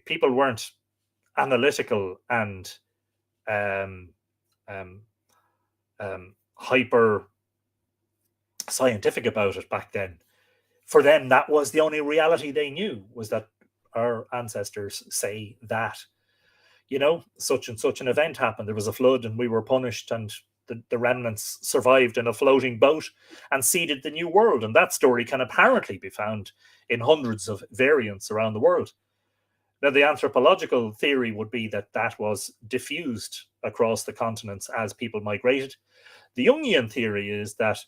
People weren't analytical and um, um, hyper scientific about it back then. For them, that was the only reality they knew, was that our ancestors say that, such and such an event happened. There was a flood and we were punished, and the remnants survived in a floating boat and seeded the new world. And that story can apparently be found in hundreds of variants around the world. Now, the anthropological theory would be that that was diffused across the continents as people migrated. The Jungian theory is that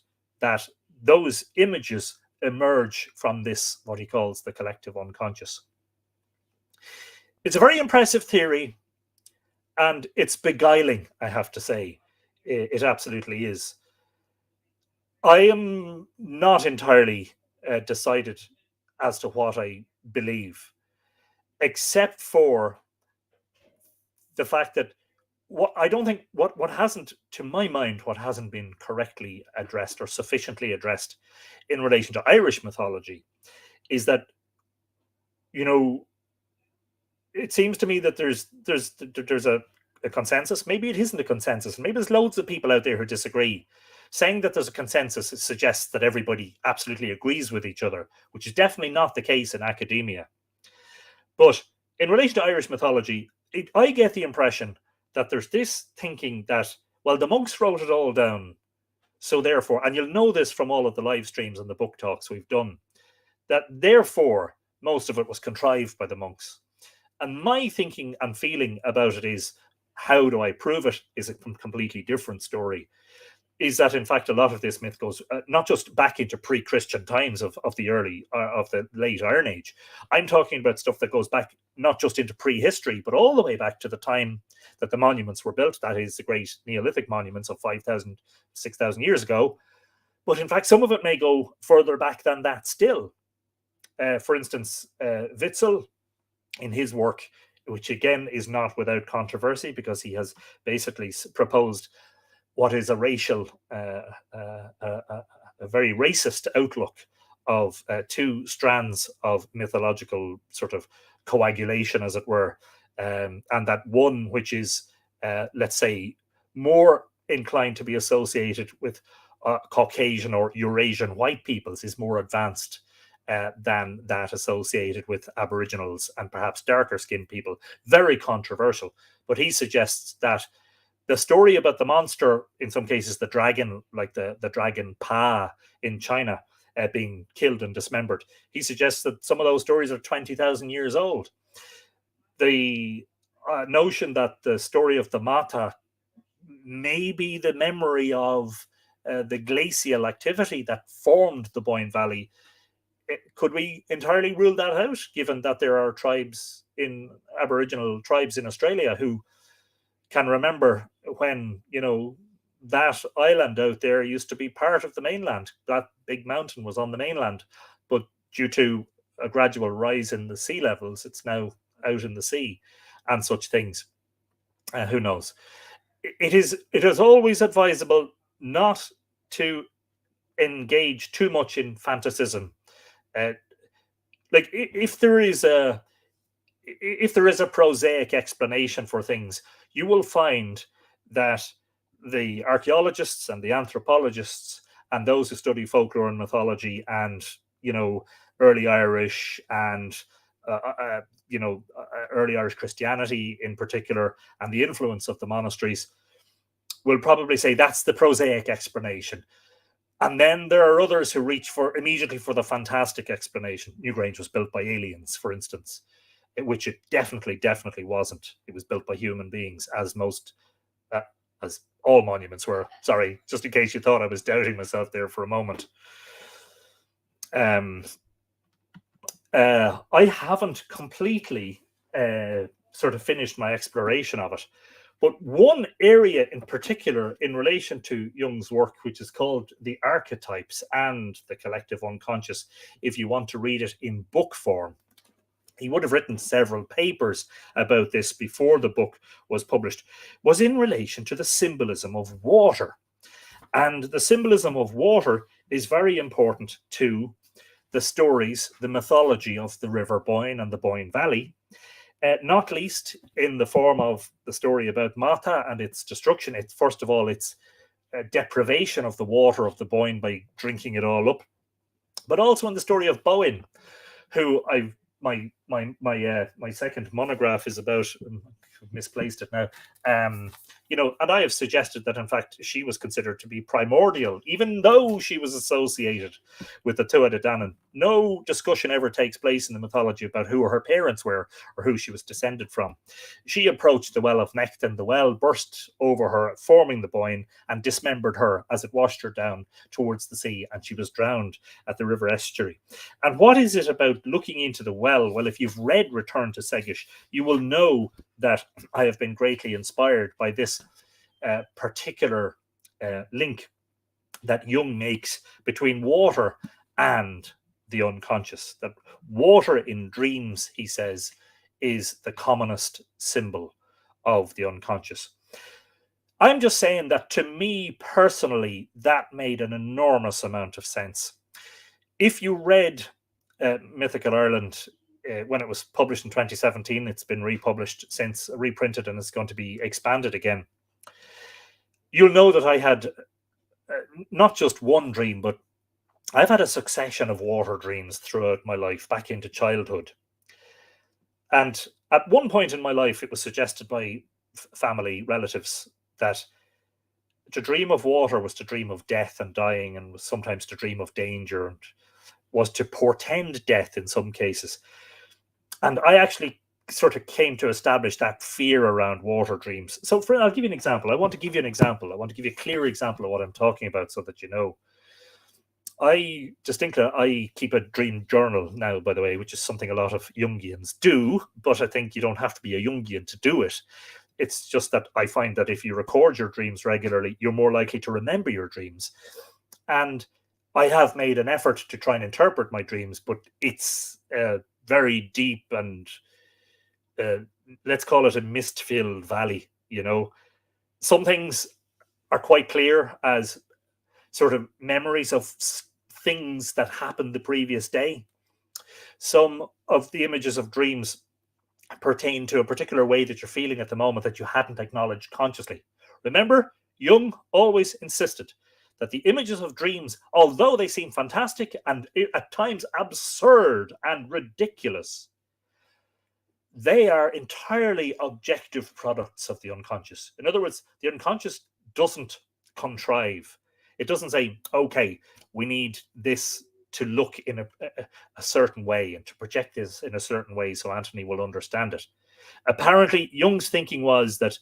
those images emerge from this, what he calls the collective unconscious. It's a very impressive theory, and it's beguiling, I have to say. It absolutely is. I am not entirely decided as to what I believe, except for the fact that I don't think what hasn't, to my mind, what hasn't been correctly addressed or sufficiently addressed in relation to Irish mythology is that, it seems to me that there's a consensus. Maybe it isn't a consensus. Maybe there's loads of people out there who disagree. Saying that there's a consensus suggests that everybody absolutely agrees with each other, which is definitely not the case in academia. But in relation to Irish mythology, I get the impression that there's this thinking that, well, the monks wrote it all down, so therefore, and you'll know this from all of the live streams and the book talks we've done, that therefore most of it was contrived by the monks. And my thinking and feeling about it is, how do I prove it? Is a completely different story. Is that in fact a lot of this myth goes not just back into pre-Christian times of the late Iron Age. I'm talking about stuff that goes back not just into prehistory, but all the way back to the time that the monuments were built. That is the great Neolithic monuments of 5,000, 6,000 years ago. But in fact, some of it may go further back than that still. For instance, Witzel, in his work, which again is not without controversy because he has basically proposed what is a racial, a very racist outlook of two strands of mythological sort of coagulation, as it were, and that one which is, let's say, more inclined to be associated with Caucasian or Eurasian white peoples is more advanced than that associated with Aboriginals and perhaps darker skinned people. Very controversial. But he suggests that the story about the monster, in some cases the dragon, like the dragon Pa in China, being killed and dismembered, he suggests that some of those stories are 20,000 years old. The notion that the story of the Mata may be the memory of the glacial activity that formed the Boyne Valley, could we entirely rule that out, given that there are Aboriginal tribes in Australia who can remember when, that island out there used to be part of the mainland. That big mountain was on the mainland, but due to a gradual rise in the sea levels, it's now out in the sea and such things. Who knows? It is always advisable not to engage too much in fantasism. Like if there is a prosaic explanation for things, you will find that the archaeologists and the anthropologists and those who study folklore and mythology and early Irish and early Irish Christianity in particular, and the influence of the monasteries, will probably say that's the prosaic explanation. And then there are others who reach immediately for the fantastic explanation. Newgrange was built by aliens, for instance, which it definitely wasn't. It was built by human beings, as all monuments were. Sorry, just in case you thought I was doubting myself there for a moment. I haven't completely sort of finished my exploration of it, But one area in particular in relation to Jung's work, which is called the Archetypes and the Collective Unconscious, if you want to read it in book form, he would have written several papers about this before the book was published, was in relation to the symbolism of water. And the symbolism of water is very important to the stories, the mythology of the River Boyne and the Boyne Valley, not least in the form of the story about Mata and its destruction. It's, first of all, its deprivation of the water of the Boyne by drinking it all up, but also in the story of Bowen, who my second monograph is about. Misplaced it now. You know, and I have suggested that in fact she was considered to be primordial, even though she was associated with the Tuatha Dé Danann. No discussion ever takes place in the mythology about who her parents were or who she was descended from. She approached the well of Nectan. The well burst over her, forming the Boyne, and dismembered her as it washed her down towards the sea, and she was drowned at the river estuary. And what is it about looking into the well? Well, if you've read Return to Segish, you will know that I have been greatly inspired by this particular link that Jung makes between water and the unconscious. That water in dreams, he says, is the commonest symbol of the unconscious. I'm just saying that to me personally, that made an enormous amount of sense. If you read Mythical Ireland, when it was published in 2017, it's been republished since, reprinted, and it's going to be expanded again. You'll know that I had not just one dream, but I've had a succession of water dreams throughout my life, back into childhood. And at one point in my life, it was suggested by family, relatives, that to dream of water was to dream of death and dying, and was sometimes to dream of danger, and was to portend death in some cases. And I actually sort of came to establish that fear around water dreams. So I'll give you an example. I want to give you an example. I want to give you a clear example of what I'm talking about so that you know. I keep a dream journal now, by the way, which is something a lot of Jungians do, but I think you don't have to be a Jungian to do it. It's just that I find that if you record your dreams regularly, you're more likely to remember your dreams. And I have made an effort to try and interpret my dreams, but it's very deep and let's call it a mist-filled valley. You know, some things are quite clear as sort of memories of things that happened the previous day. Some of the images of dreams pertain to a particular way that you're feeling at the moment that you hadn't acknowledged consciously. Remember, Jung always insisted that the images of dreams, although they seem fantastic and at times absurd and ridiculous, they are entirely objective products of the unconscious. In other words, the unconscious doesn't contrive. It doesn't say, okay, we need this to look in a certain way and to project this in a certain way so Anthony will understand it. Apparently, Jung's thinking was that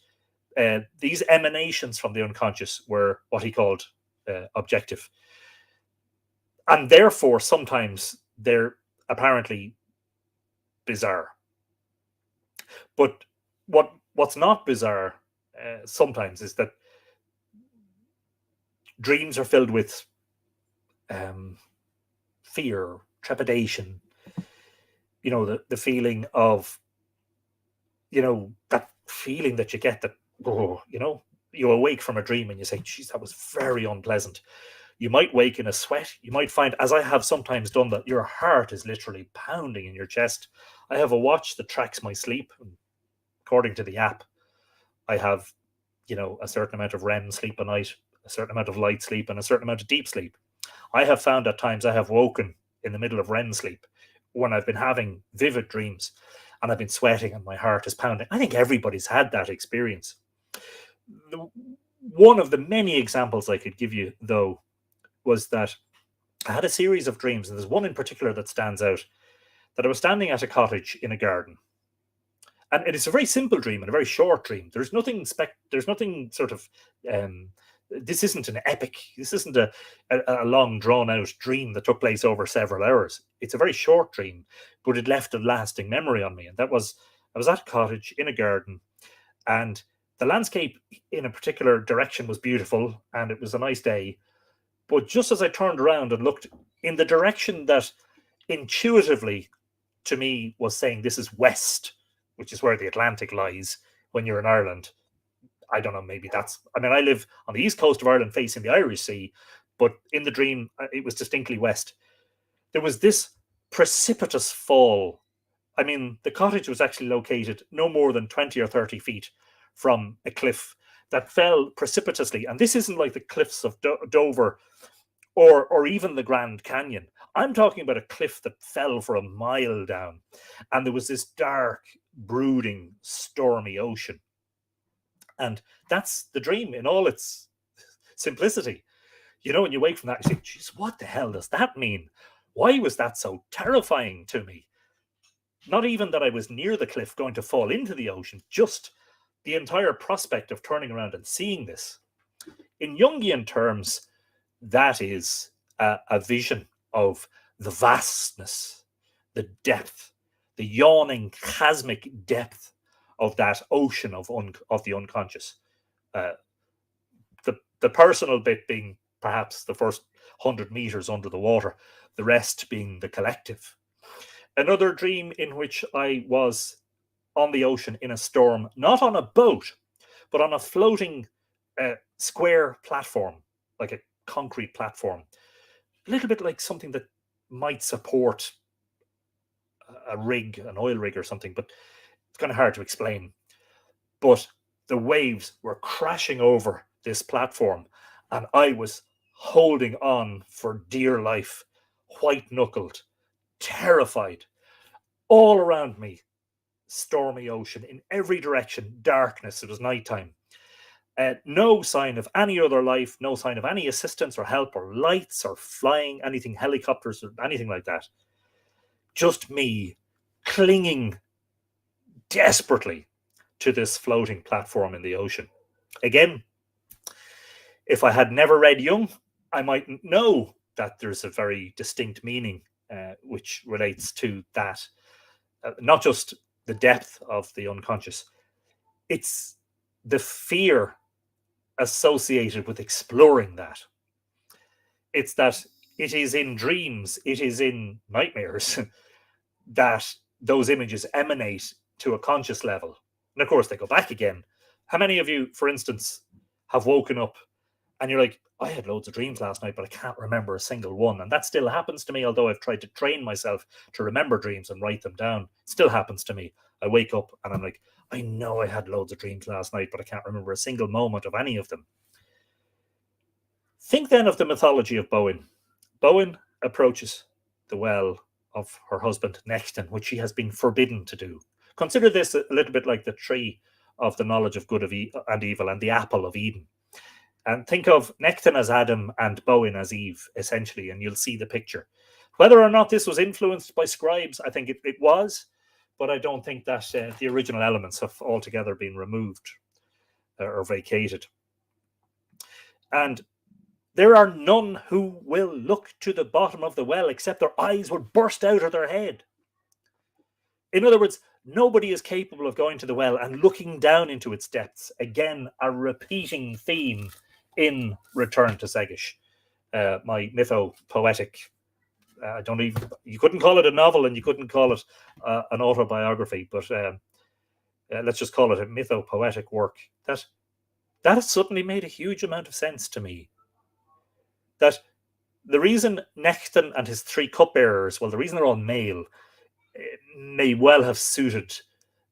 these emanations from the unconscious were what he called objective. And therefore, sometimes they're apparently bizarre. But what's not bizarre sometimes is that dreams are filled with fear, trepidation, you know, the feeling of, you know, that feeling that you get that, oh, you know, you awake from a dream and you say, geez, that was very unpleasant. You might wake in a sweat. You might find, as I have sometimes done, that your heart is literally pounding in your chest. I have a watch that tracks my sleep. According to the app, I have, you know, a certain amount of REM sleep a night, a certain amount of light sleep, and a certain amount of deep sleep. I have found at times I have woken in the middle of REM sleep when I've been having vivid dreams and I've been sweating and my heart is pounding. I think everybody's had that experience. One of the many examples I could give you, though, was that I had a series of dreams, and there's one in particular that stands out, that I was standing at a cottage in a garden. And it is a very simple dream and a very short dream. There's nothing sort of this isn't an epic. This isn't a long drawn out dream that took place over several hours. It's a very short dream, but it left a lasting memory on me. And that was, I was at a cottage in a garden, and the landscape in a particular direction was beautiful and it was a nice day. But just as I turned around and looked in the direction that intuitively to me was saying this is west, which is where the Atlantic lies when you're in Ireland. I don't know, maybe that's, I mean, I live on the east coast of Ireland facing the Irish Sea, but in the dream, it was distinctly west. There was this precipitous fall. I mean, the cottage was actually located no more than 20 or 30 feet from a cliff that fell precipitously. And this isn't like the cliffs of Dover or even the Grand Canyon. I'm talking about a cliff that fell for a mile down. And there was this dark, brooding, stormy ocean. And that's the dream in all its simplicity. You know, when you wake from that, you say, geez, what the hell does that mean? Why was that so terrifying to me? Not even that I was near the cliff going to fall into the ocean, just the entire prospect of turning around and seeing this. In Jungian terms, that is a vision of the vastness, the depth, the yawning chasmic depth of that ocean of the unconscious. The personal bit being perhaps the first 100 meters under the water, the rest being the collective. Another dream in which I was on the ocean in a storm, not on a boat, but on a floating square platform, like a concrete platform, a little bit like something that might support a rig, an oil rig or something, but it's kind of hard to explain. But the waves were crashing over this platform, and I was holding on for dear life, white-knuckled, terrified. All around me, stormy ocean, in every direction, darkness. It was nighttime. No sign of any other life, no sign of any assistance or help or lights or flying, anything, helicopters or anything like that. Just me clinging desperately to this floating platform in the ocean. Again, if I had never read Jung, I mightn't know that there's a very distinct meaning which relates to that. Not just the depth of the unconscious, it's the fear associated with exploring that. It's that it is in dreams, it is in nightmares that those images emanate to a conscious level. And of course, they go back again. How many of you, for instance, have woken up and you're like, I had loads of dreams last night, but I can't remember a single one. And that still happens to me, although I've tried to train myself to remember dreams and write them down. It still happens to me. I wake up and I'm like, I know I had loads of dreams last night, but I can't remember a single moment of any of them. Think then of the mythology of Bowen. Bowen approaches the well of her husband, Necton, which she has been forbidden to do. Consider this a little bit like the tree of the knowledge of good and evil and the apple of Eden. And think of Necton as Adam and Bowen as Eve, essentially, and you'll see the picture. Whether or not this was influenced by scribes, I think it was, but I don't think that the original elements have altogether been removed or vacated. And there are none who will look to the bottom of the well except their eyes would burst out of their head. In other words, nobody is capable of going to the well and looking down into its depths. Again, a repeating theme in Return to Segish, my mytho-poetic. You couldn't call it a novel and you couldn't call it an autobiography, but let's just call it a mytho-poetic work. That has suddenly made a huge amount of sense to me. That the reason Necton and his three cupbearers, well, the reason they're all male, may well have suited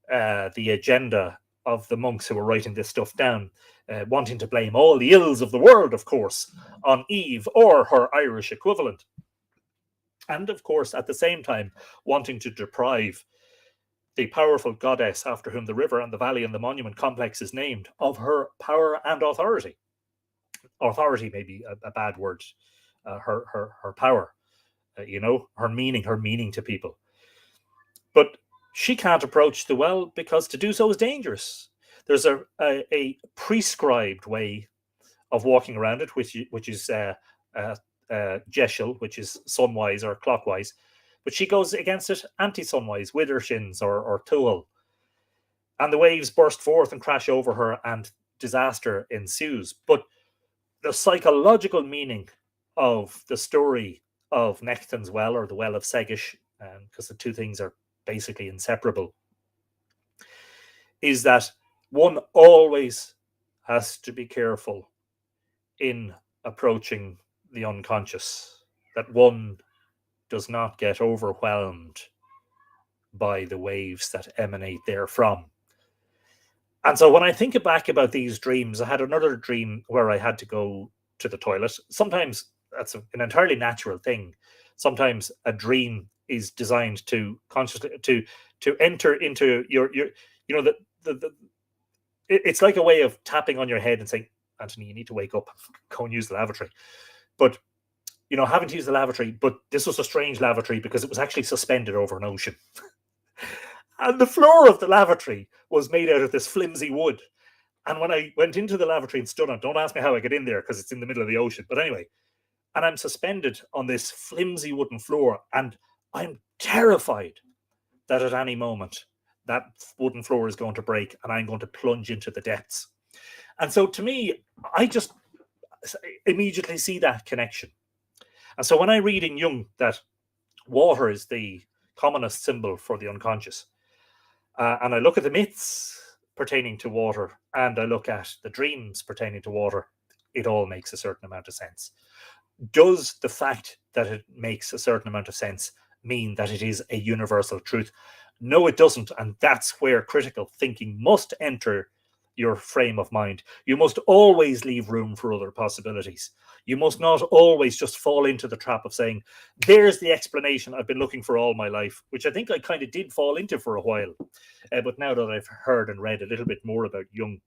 the agenda of the monks who were writing this stuff down, wanting to blame all the ills of the world, of course, on Eve or her Irish equivalent. And, of course, at the same time, wanting to deprive the powerful goddess after whom the river and the valley and the monument complex is named of her power and authority. Authority may be a bad word. Her power, her meaning to people. But she can't approach the well because to do so is dangerous. There's a prescribed way of walking around it, which is Jeshil, which is sunwise or clockwise. But she goes against it anti-sunwise, with her shins or Tual. and the waves burst forth and crash over her, and disaster ensues. But the psychological meaning of the story of Nectan's Well, or the Well of Segish, because the two things are basically inseparable, is that one always has to be careful in approaching the unconscious, that one does not get overwhelmed by the waves that emanate therefrom. And so when I think back about these dreams, I had another dream where I had to go to the toilet. Sometimes that's an entirely natural thing. Sometimes a dream is designed to consciously to enter into your it's like a way of tapping on your head and saying, Anthony, you need to wake up, go and use the lavatory. But having to use the lavatory, but this was a strange lavatory because it was actually suspended over an ocean. And the floor of the lavatory was made out of this flimsy wood. And when I went into the lavatory and stood on it, don't ask me how I get in there because it's in the middle of the ocean. But anyway, and I'm suspended on this flimsy wooden floor, and I'm terrified that at any moment that wooden floor is going to break and I'm going to plunge into the depths. And so to me, I just immediately see that connection. And so when I read in Jung that water is the commonest symbol for the unconscious, and I look at the myths pertaining to water, and I look at the dreams pertaining to water, it all makes a certain amount of sense. Does the fact that it makes a certain amount of sense mean that it is a universal truth? No, it doesn't. And that's where critical thinking must enter your frame of mind. You must always leave room for other possibilities. You must not always just fall into the trap of saying, there's the explanation I've been looking for all my life, which I think I kind of did fall into for a while. But now that I've heard and read a little bit more about Jung,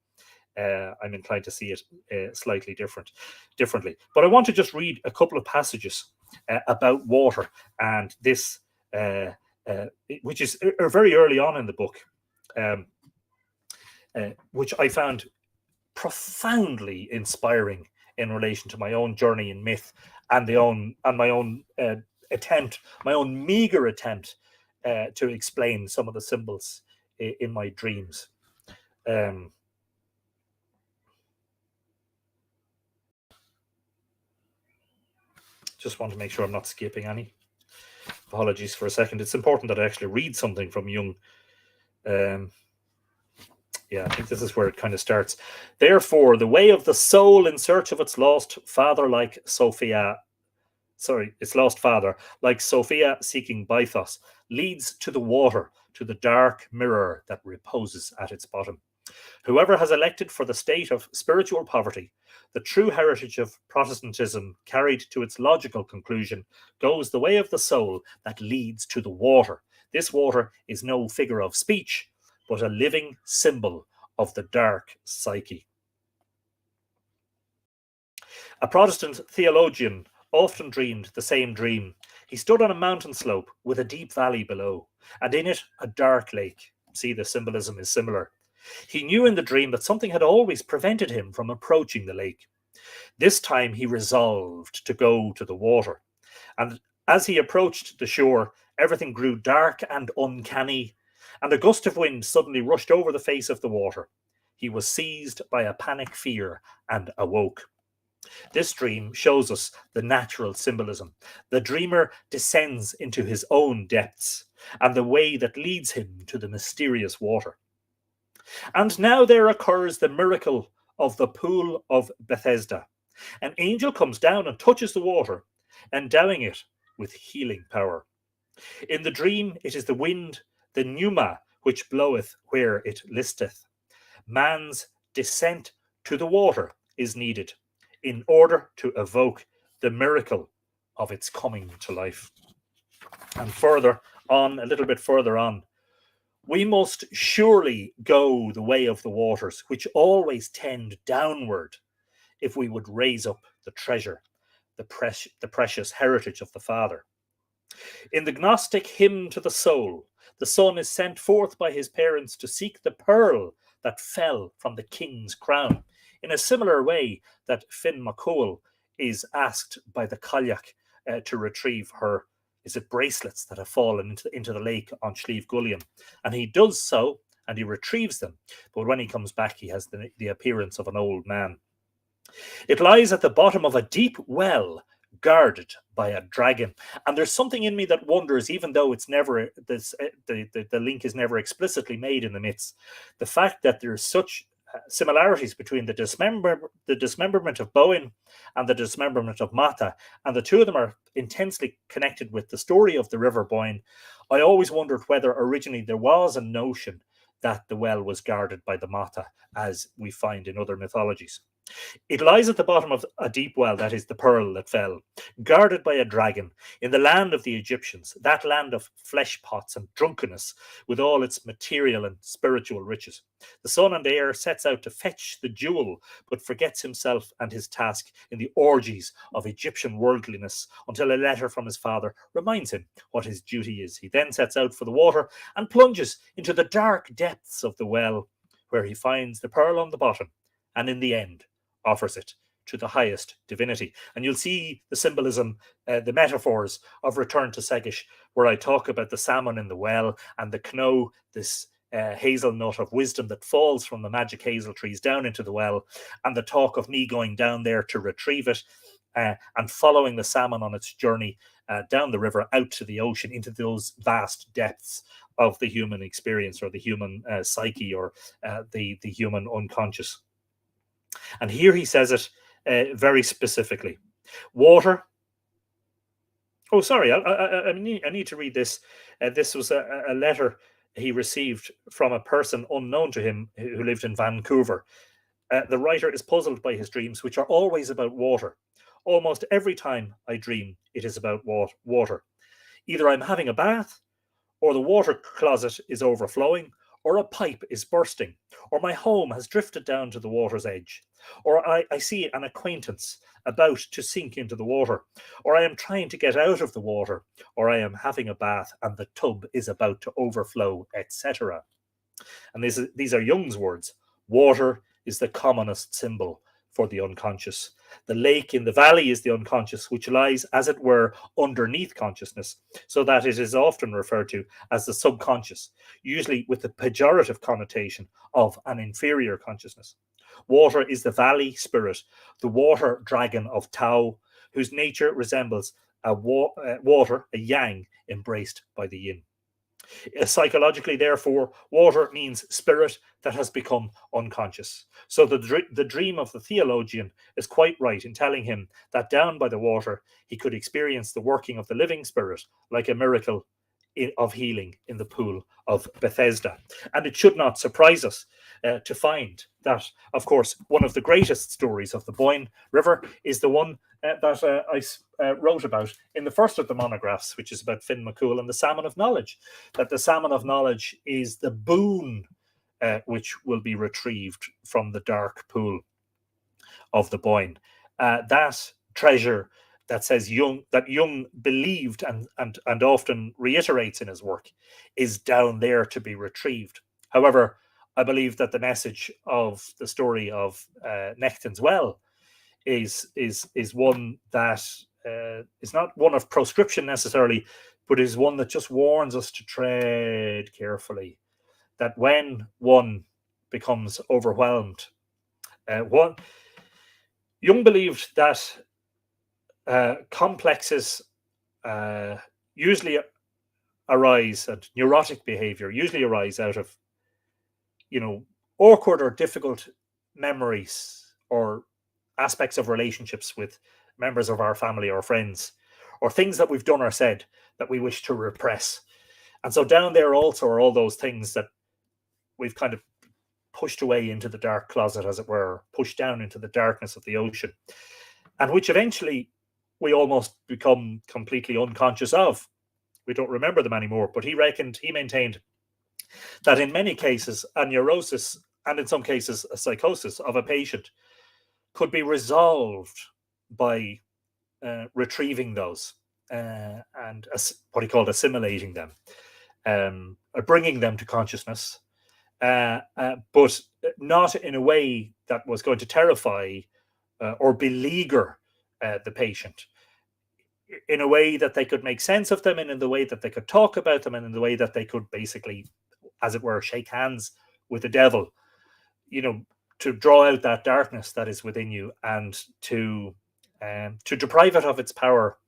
I'm inclined to see it slightly differently. But I want to just read a couple of passages about water, and this, which is very early on in the book, which I found profoundly inspiring in relation to my own journey in myth and my own meager attempt to explain some of the symbols in my dreams. Just want to make sure I'm not skipping any. Apologies for a second. It's important that I actually read something from Jung. Yeah, I think this is where it kind of starts. Therefore, the way of the soul in search of its lost father, like Sophia, its lost father, like Sophia seeking Bythos, leads to the water, to the dark mirror that reposes at its bottom. Whoever has elected for the state of spiritual poverty, the true heritage of Protestantism carried to its logical conclusion, goes the way of the soul that leads to the water. This water is no figure of speech, but a living symbol of the dark psyche. A Protestant theologian often dreamed the same dream. He stood on a mountain slope with a deep valley below, and in it a dark lake. See, the symbolism is similar. He knew in the dream that something had always prevented him from approaching the lake. This time he resolved to go to the water, and as he approached the shore, everything grew dark and uncanny, and a gust of wind suddenly rushed over the face of the water. He was seized by a panic fear and awoke. This dream shows us the natural symbolism. The dreamer descends into his own depths, and the way that leads him to the mysterious water. And now there occurs the miracle of the Pool of Bethesda. An angel comes down and touches the water, endowing it with healing power. In the dream, it is the wind, the pneuma, which bloweth where it listeth. Man's descent to the water is needed in order to evoke the miracle of its coming to life. And further on, a little bit further on, we must surely go the way of the waters, which always tend downward, if we would raise up the treasure, the precious heritage of the Father. In the Gnostic hymn to the soul, the son is sent forth by his parents to seek the pearl that fell from the king's crown, in a similar way that Finn McCool is asked by the Cailleach to retrieve her, is it bracelets that have fallen into the lake on Slieve Gullion. And he does so, and he retrieves them. But when he comes back, he has the appearance of an old man. It lies at the bottom of a deep well, guarded by a dragon. And there's something in me that wonders, even though it's never the link is never explicitly made in the myths, the fact that there's such similarities between the dismemberment of Bowen and the dismemberment of Mata, and the two of them are intensely connected with the story of the River Boyne. I always wondered whether originally there was a notion that the well was guarded by the Mata, as we find in other mythologies. It lies at the bottom of a deep well, that is the pearl that fell, guarded by a dragon, in the land of the Egyptians, that land of flesh pots and drunkenness, with all its material and spiritual riches. The son and heir sets out to fetch the jewel, but forgets himself and his task in the orgies of Egyptian worldliness, until a letter from his father reminds him what his duty is. He then sets out for the water and plunges into the dark depths of the well, where he finds the pearl on the bottom, and in the end offers it to the highest divinity. And you'll see the symbolism, the metaphors of Return to Segish, where I talk about the salmon in the well and the Kno, this hazelnut of wisdom that falls from the magic hazel trees down into the well, and the talk of me going down there to retrieve it, and following the salmon on its journey down the river out to the ocean, into those vast depths of the human experience, or the human psyche, or the human unconscious. And here he says it very specifically. Water. Oh, sorry, I need to read this. This was a letter he received from a person unknown to him who lived in Vancouver. The writer is puzzled by his dreams, which are always about water. Almost every time I dream, it is about water. Either I'm having a bath, or the water closet is overflowing, or a pipe is bursting, or my home has drifted down to the water's edge, or I see an acquaintance about to sink into the water, or I am trying to get out of the water, or I am having a bath and the tub is about to overflow, etc. And these are Jung's words. Water is the commonest symbol for the unconscious. The lake in the valley is the unconscious, which lies, as it were, underneath consciousness, so that it is often referred to as the subconscious, usually with the pejorative connotation of an inferior consciousness. Water is the valley spirit, the water dragon of Tao, whose nature resembles water, a yang embraced by the yin. Psychologically, therefore, water means spirit that has become unconscious. So the dream of the theologian is quite right in telling him that down by the water, he could experience the working of the living spirit, like a miracle of healing in the Pool of Bethesda. And it should not surprise us to find that, of course, one of the greatest stories of the Boyne River is the one that I wrote about in the first of the monographs, which is about Finn McCool and the Salmon of Knowledge, that the Salmon of Knowledge is the boon which will be retrieved from the dark pool of the Boyne. That treasure that says Jung believed and often reiterates in his work is down there to be retrieved. However, I believe that the message of the story of Nechten's Well is one that is not one of proscription necessarily, but is one that just warns us to tread carefully. That when one becomes overwhelmed, Jung believed that complexes usually arise, and neurotic behavior usually arise out of, awkward or difficult memories or aspects of relationships with members of our family or friends, or things that we've done or said that we wish to repress. And so down there also are all those things that we've kind of pushed away into the dark closet, as it were, pushed down into the darkness of the ocean, and which eventually we almost become completely unconscious of. We don't remember them anymore. But he maintained that in many cases, a neurosis, and in some cases a psychosis of a patient, could be resolved by retrieving those and what he called assimilating them, bringing them to consciousness, but not in a way that was going to terrify or beleaguer the patient, in a way that they could make sense of them, and in the way that they could talk about them, and in the way that they could basically as it were, shake hands with the devil, to draw out that darkness that is within you, and to deprive it of its power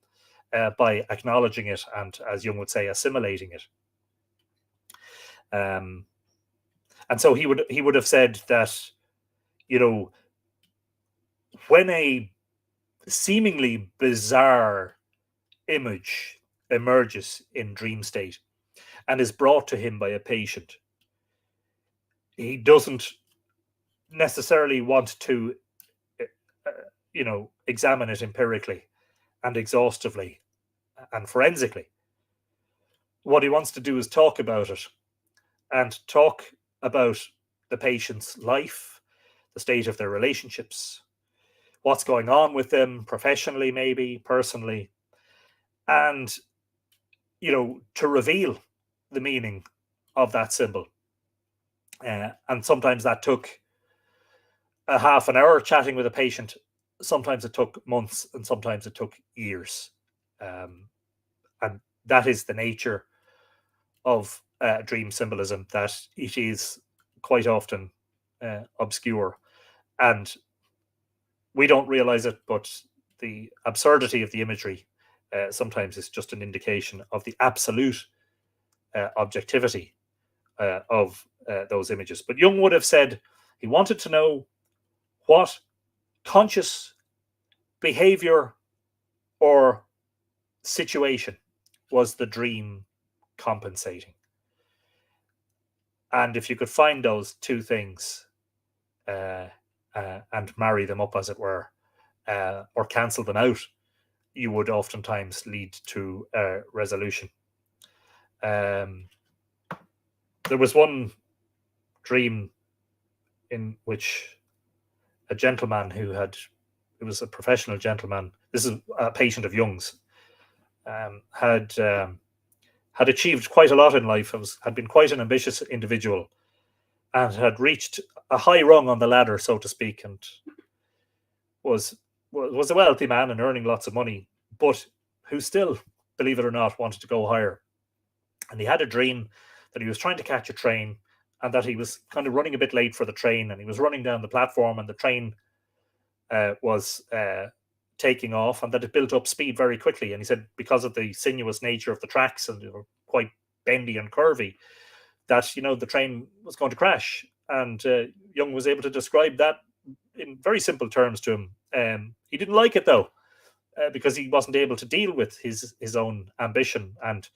by acknowledging it and, as Jung would say, assimilating it. And so he would have said that, when a seemingly bizarre image emerges in dream state and is brought to him by a patient, he doesn't necessarily want to examine it empirically and exhaustively and forensically. What he wants to do is talk about it, and talk about the patient's life, the state of their relationships, what's going on with them professionally, maybe personally, and to reveal the meaning of that symbol. And sometimes that took a half an hour chatting with a patient. Sometimes it took months, and sometimes it took years. And that is the nature of dream symbolism, that it is quite often obscure, and we don't realize it, but the absurdity of the imagery sometimes is just an indication of the absolute objectivity of those images. But Jung would have said he wanted to know what conscious behavior or situation was the dream compensating. And if you could find those two things and marry them up, as it were, or cancel them out, you would oftentimes lead to resolution. There was one dream in which a gentleman it was a professional gentleman, this is a patient of Jung's, had achieved quite a lot in life, had been quite an ambitious individual, and had reached a high rung on the ladder, so to speak, and was a wealthy man and earning lots of money, but who still, believe it or not, wanted to go higher. And he had a dream that he was trying to catch a train, and that he was kind of running a bit late for the train, and he was running down the platform, and the train was taking off, and that it built up speed very quickly. And he said, because of the sinuous nature of the tracks, and they were quite bendy and curvy, that the train was going to crash. And Jung was able to describe that in very simple terms to him. He didn't like it though, because he wasn't able to deal with his own ambition, and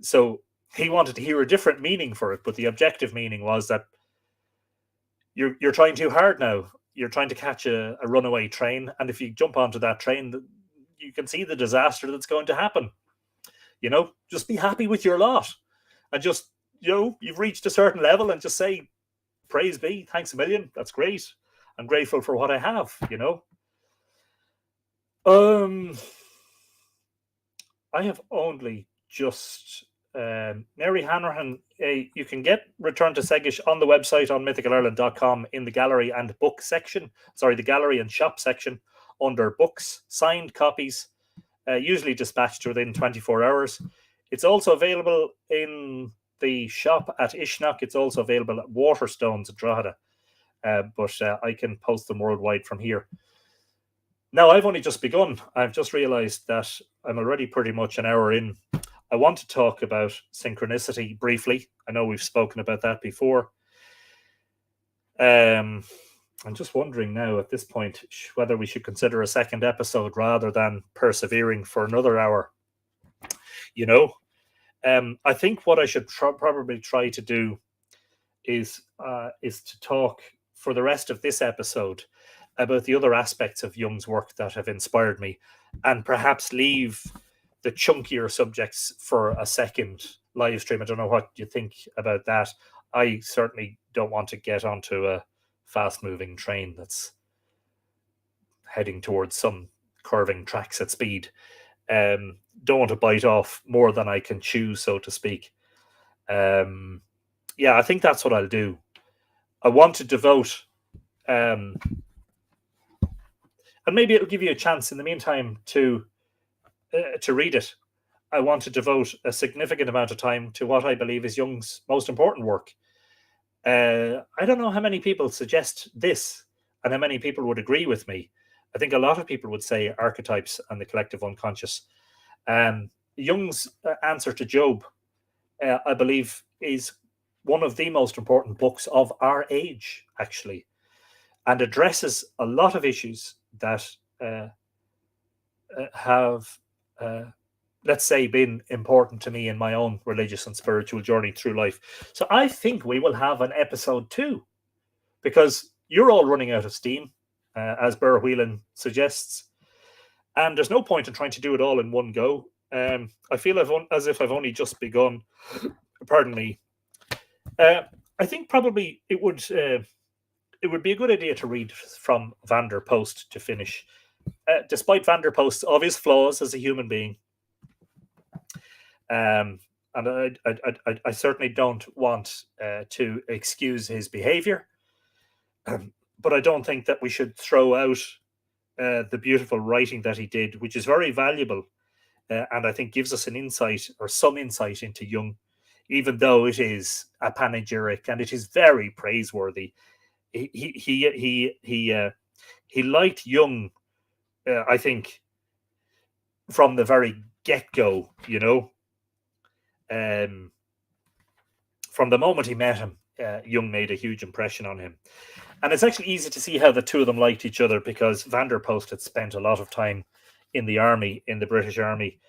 so he wanted to hear a different meaning for it. But the objective meaning was that you're trying too hard now. You're trying to catch a runaway train, and if you jump onto that train, you can see the disaster that's going to happen. Just be happy with your lot, and just you've reached a certain level, and just say, praise be, thanks a million, that's great, I'm grateful for what I have. I have only just Mary Hanrahan, you can get Return to Segish on the website on mythicalireland.com in the gallery and book section. Sorry, the gallery and shop section under books, signed copies, usually dispatched within 24 hours. It's also available in the shop at Ishnok. It's also available at Waterstones at Drogheda, but I can post them worldwide from here. Now, I've only just begun. I've just realized that I'm already pretty much an hour in. I want to talk about synchronicity briefly. I know we've spoken about that before. I'm just wondering now at this point whether we should consider a second episode rather than persevering for another hour. I think what I should probably try to do is to talk for the rest of this episode about the other aspects of Jung's work that have inspired me, and perhaps leave the chunkier subjects for a second live stream. I don't know what you think about that. I certainly don't want to get onto a fast-moving train that's heading towards some curving tracks at speed. Don't want to bite off more than I can chew, so to speak. I think that's what I'll do. I want to devote, and maybe it'll give you a chance in the meantime to read it. I want to devote a significant amount of time to what I believe is Jung's most important work. I don't know how many people suggest this and how many people would agree with me. I think a lot of people would say Archetypes and the Collective Unconscious. Jung's answer to Job, I believe, is one of the most important books of our age, actually, and addresses a lot of issues that have, let's say, been important to me in my own religious and spiritual journey through life. So I think we will have an episode 2, because you're all running out of steam, as Burr Whelan suggests, and there's no point in trying to do it all in one go. I feel as if I've only just begun. Pardon me. I think probably it would be a good idea to read from Van der Post to finish. Despite Van der Post's obvious flaws as a human being, and I certainly don't want to excuse his behavior, but I don't think that we should throw out the beautiful writing that he did, which is very valuable, and I think gives us an insight, or some insight, into Jung, even though it is a panegyric and it is very praiseworthy. He liked Jung, I think, from the very get-go, from the moment he met him. Jung made a huge impression on him. And it's actually easy to see how the two of them liked each other, because Van der Post had spent a lot of time in the army, in the British Army.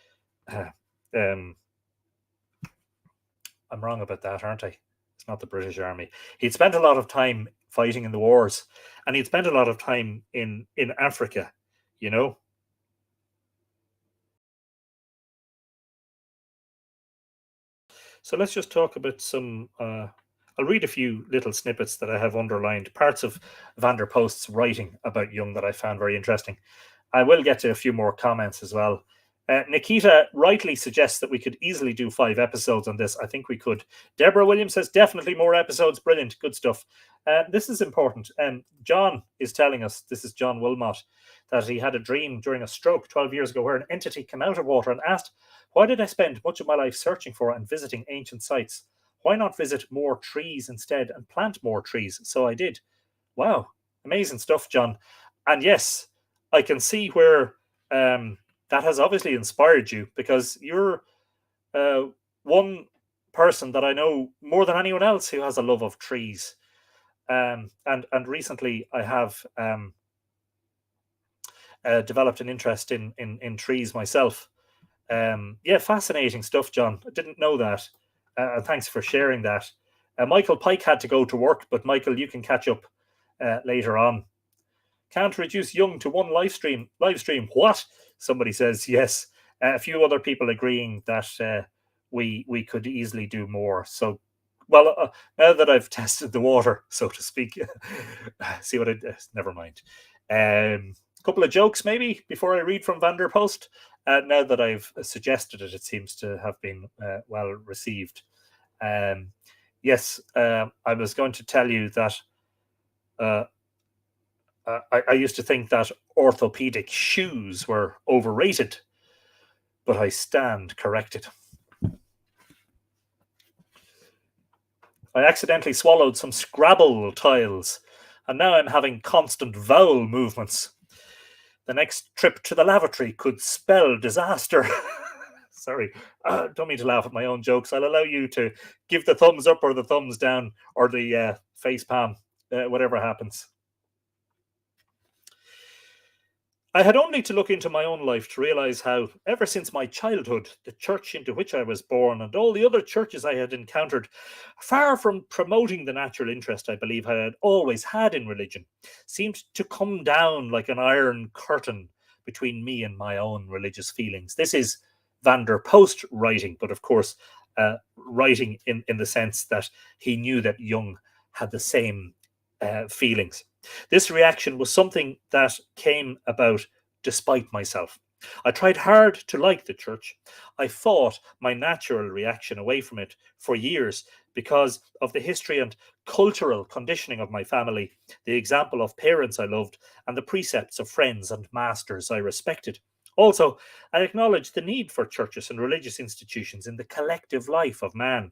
I'm wrong about that, aren't I? It's not the British Army. He'd spent a lot of time fighting in the wars, and he'd spent a lot of time in Africa, So let's just talk about some... I'll read a few little snippets that I have underlined, parts of Van der Post's writing about Jung that I found very interesting. I will get to a few more comments as well. Nikita rightly suggests that we could easily do 5 episodes on this. I think we could. Deborah Williams says definitely more episodes. Brilliant. Good stuff. This is important. John is telling us, this is John Wilmot, that he had a dream during a stroke 12 years ago where an entity came out of water and asked, why did I spend much of my life searching for and visiting ancient sites? Why not visit more trees instead and plant more trees? So I did. Wow. Amazing stuff, John. And yes, I can see where that has obviously inspired you, because you're one person that I know more than anyone else who has a love of trees. And recently I have developed an interest in trees myself. Yeah, fascinating stuff, John. I didn't know that. Thanks for sharing that. Michael Pike had to go to work, but Michael, you can catch up later on. Can't reduce Jung to one live stream. What? Somebody says yes. A few other people agreeing that we could easily do more. So, well, now that I've tested the water, so to speak, see what never mind. Couple of jokes maybe before I read from Van der Post. Now that I've suggested it, it seems to have been well received. Yes, I was going to tell you that I used to think that orthopedic shoes were overrated, but I stand corrected. I accidentally swallowed some Scrabble tiles, and now I'm having constant vowel movements. The next trip to the lavatory could spell disaster. Sorry, don't mean to laugh at my own jokes. I'll allow you to give the thumbs up or the thumbs down or the face palm, whatever happens. I had only to look into my own life to realize how, ever since my childhood, the church into which I was born and all the other churches I had encountered, far from promoting the natural interest I believe I had always had in religion, seemed to come down like an iron curtain between me and my own religious feelings. This is Van der Post writing, but of course, writing in the sense that he knew that Jung had the same feelings. This reaction was something that came about despite myself. I tried hard to like the church. I fought my natural reaction away from it for years because of the history and cultural conditioning of my family, the example of parents I loved, and the precepts of friends and masters I respected. Also, I acknowledge the need for churches and religious institutions in the collective life of man,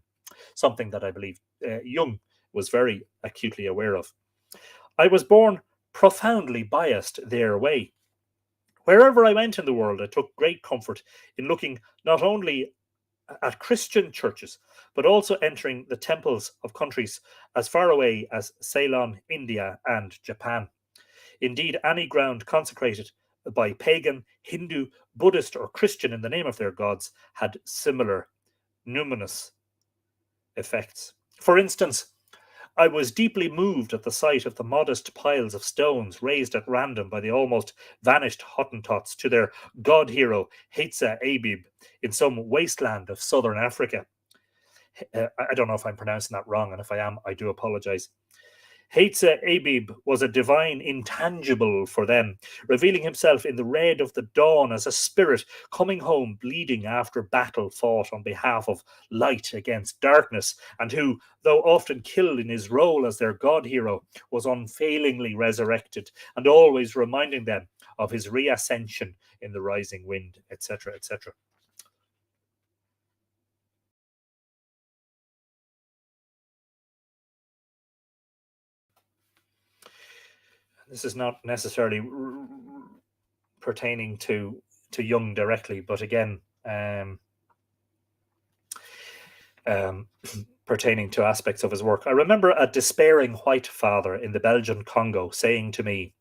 something that I believe Jung was very acutely aware of. I was born profoundly biased their way. Wherever I went in the world, I took great comfort in looking not only at Christian churches, but also entering the temples of countries as far away as Ceylon, India, and Japan. Indeed, any ground consecrated by pagan, Hindu, Buddhist, or Christian in the name of their gods had similar numinous effects. For instance, I was deeply moved at the sight of the modest piles of stones raised at random by the almost vanished Hottentots to their god hero Hetza Abib in some wasteland of southern Africa. I don't know if I'm pronouncing that wrong, and if I am, I do apologize. Hetza Abib was a divine intangible for them, revealing himself in the red of the dawn as a spirit coming home bleeding after battle fought on behalf of light against darkness, and who, though often killed in his role as their god hero, was unfailingly resurrected and always reminding them of his reascension in the rising wind, etc., etc. This is not necessarily pertaining to Jung directly, but again, pertaining to aspects of his work. I remember a despairing white father in the Belgian Congo saying to me,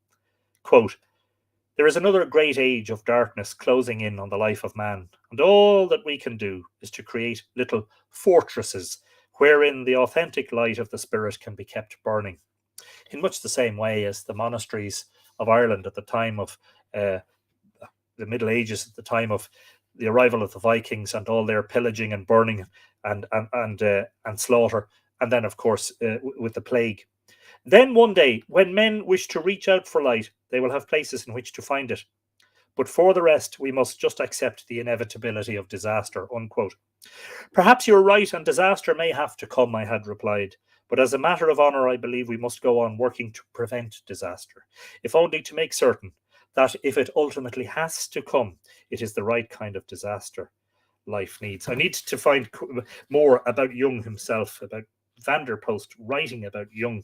quote, "There is another great age of darkness closing in on the life of man, and all that we can do is to create little fortresses wherein the authentic light of the spirit can be kept burning," in much the same way as the monasteries of Ireland at the time of the Middle Ages, at the time of the arrival of the Vikings and all their pillaging and burning and slaughter, and then of course with the plague. Then one day, when men wish to reach out for light, they will have places in which to find it. But for the rest, we must just accept the inevitability of disaster, unquote. Perhaps you're right, and disaster may have to come, I had replied. But as a matter of honour, I believe we must go on working to prevent disaster, if only to make certain that if it ultimately has to come, it is the right kind of disaster life needs. I need to find more about Jung himself, about Van der Post writing about Jung.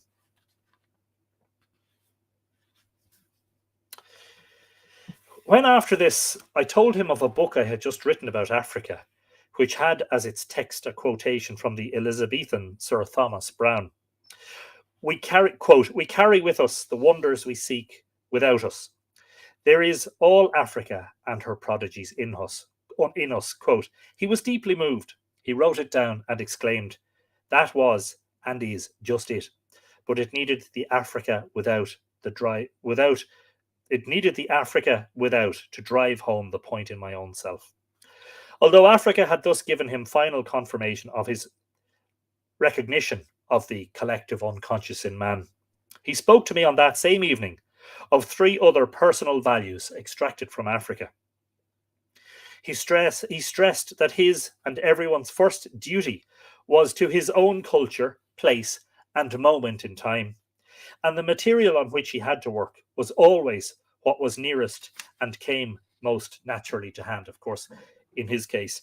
When after this, I told him of a book I had just written about Africa, which had as its text a quotation from the Elizabethan Sir Thomas Browne. We carry with us the wonders we seek without us. There is all Africa and her prodigies in us. Quote, he was deeply moved. He wrote it down and exclaimed, "That was and is just it. But it needed the Africa without it needed the Africa without to drive home the point in my own self." Although Africa had thus given him final confirmation of his recognition of the collective unconscious in man, he spoke to me on that same evening of three other personal values extracted from Africa. He stressed that his and everyone's first duty was to his own culture, place, and moment in time, and the material on which he had to work was always what was nearest and came most naturally to hand. Of course, in his case,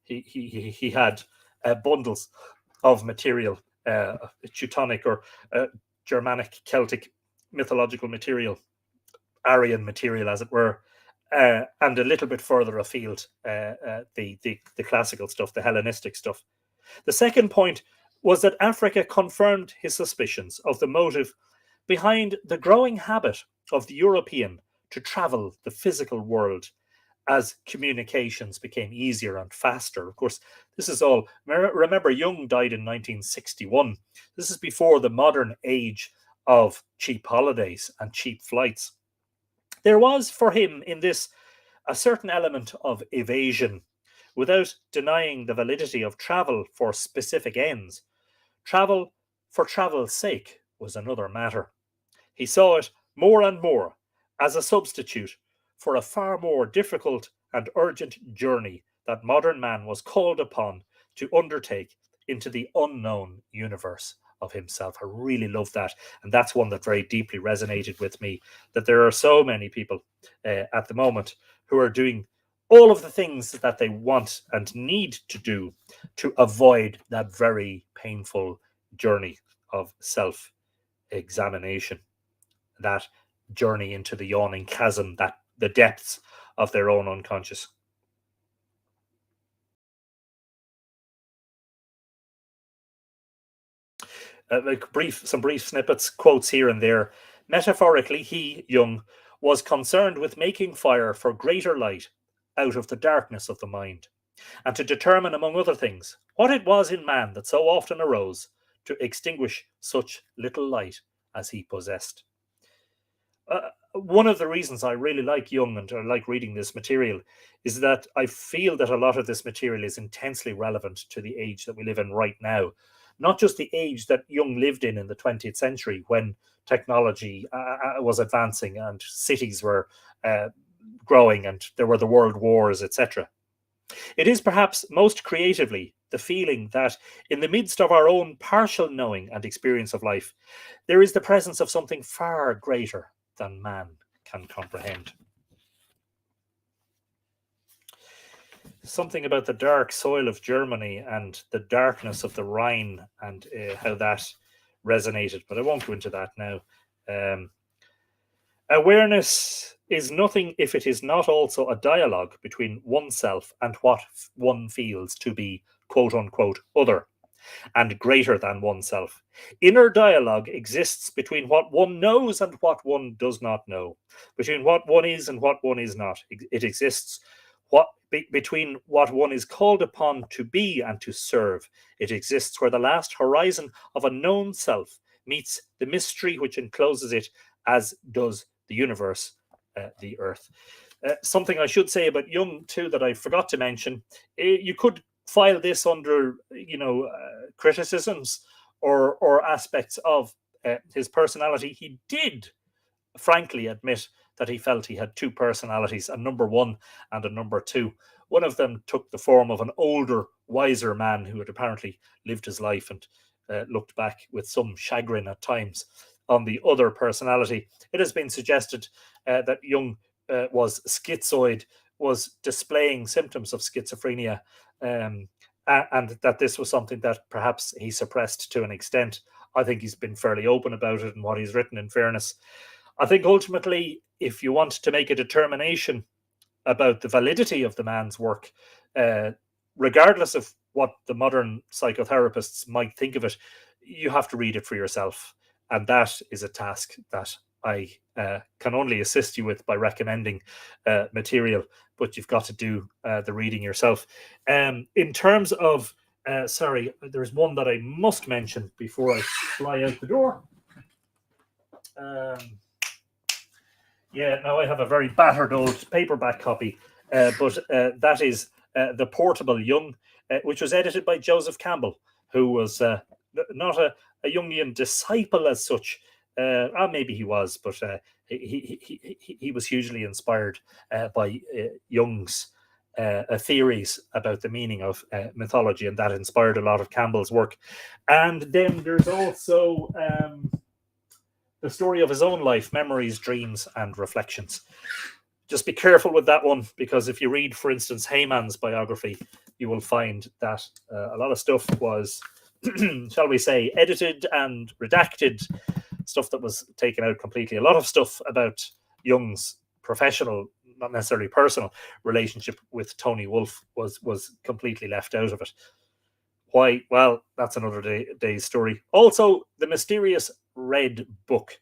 he had bundles of material, Teutonic or Germanic, Celtic, mythological material, Aryan material, as it were, and a little bit further afield, the classical stuff, the Hellenistic stuff. The second point was that Africa confirmed his suspicions of the motive behind the growing habit of the European to travel the physical world as communications became easier and faster. Of course, this is all, remember, Jung died in 1961. This is before the modern age of cheap holidays and cheap flights. There was for him in this a certain element of evasion, without denying the validity of travel for specific ends. Travel for travel's sake was another matter. He saw it more and more as a substitute for a far more difficult and urgent journey that modern man was called upon to undertake into the unknown universe of himself. I really love that. And that's one that very deeply resonated with me, that there are so many people at the moment who are doing all of the things that they want and need to do to avoid that very painful journey of self-examination, that journey into the yawning chasm, that the depths of their own unconscious. Some brief snippets, quotes here and there. Metaphorically, he, Jung, was concerned with making fire for greater light out of the darkness of the mind, and to determine, among other things, what it was in man that so often arose to extinguish such little light as he possessed. One of the reasons I really like Jung and I like reading this material is that I feel that a lot of this material is intensely relevant to the age that we live in right now. Not just the age that Jung lived in the 20th century, when technology was advancing and cities were growing and there were the world wars, etc. It is perhaps most creatively the feeling that in the midst of our own partial knowing and experience of life, there is the presence of something far greater than man can comprehend. Something about the dark soil of Germany and the darkness of the Rhine and how that resonated, but I won't go into that now. Awareness is nothing if it is not also a dialogue between oneself and what one feels to be quote unquote other and greater than oneself. Inner dialogue exists between what one knows and what one does not know, between what one is and what one is not. It exists between what one is called upon to be and to serve. It exists where the last horizon of a known self meets the mystery which encloses it, as does the universe, the earth. Something I should say about Jung too that I forgot to mention, you could file this under, criticisms or aspects of his personality. He did frankly admit that he felt he had two personalities, a number one and a number two. One of them took the form of an older, wiser man who had apparently lived his life and looked back with some chagrin at times on the other personality. It has been suggested that Jung was schizoid, was displaying symptoms of schizophrenia, and that this was something that perhaps he suppressed to an extent. I think he's been fairly open about it in what he's written, in fairness. I think ultimately, if you want to make a determination about the validity of the man's work, regardless of what the modern psychotherapists might think of it, you have to read it for yourself. And that is a task that I can only assist you with by recommending material, but you've got to do the reading yourself. In terms of, sorry, there's one that I must mention before I fly out the door. Yeah, now I have a very battered old paperback copy, but that is The Portable Jung, which was edited by Joseph Campbell, who was not a Jungian disciple as such. Maybe he was, but he was hugely inspired by Jung's theories about the meaning of mythology, and that inspired a lot of Campbell's work. And then there's also the story of his own life, memories, dreams, and reflections. Just be careful with that one, because if you read, for instance, Heyman's biography, you will find that a lot of stuff was, shall we say, edited and redacted, stuff that was taken out completely. A lot of stuff about Jung's professional, not necessarily personal, relationship with Tony Wolff was completely left out of it. Why? Well, that's another day's story. Also, The Mysterious Red Book,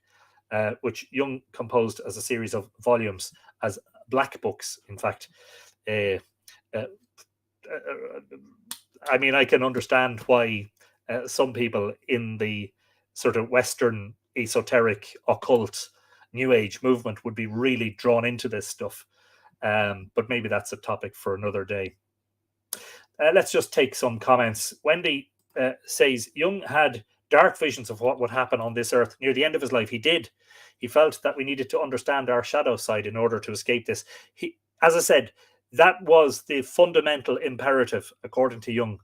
which Jung composed as a series of volumes, as black books, in fact. I mean, I can understand why some people in the sort of Western esoteric, occult, New Age movement would be really drawn into this stuff. But maybe that's a topic for another day. Let's just take some comments. Wendy says, Jung had dark visions of what would happen on this earth near the end of his life. He did. He felt that we needed to understand our shadow side in order to escape this. As I said, that was the fundamental imperative, according to Jung,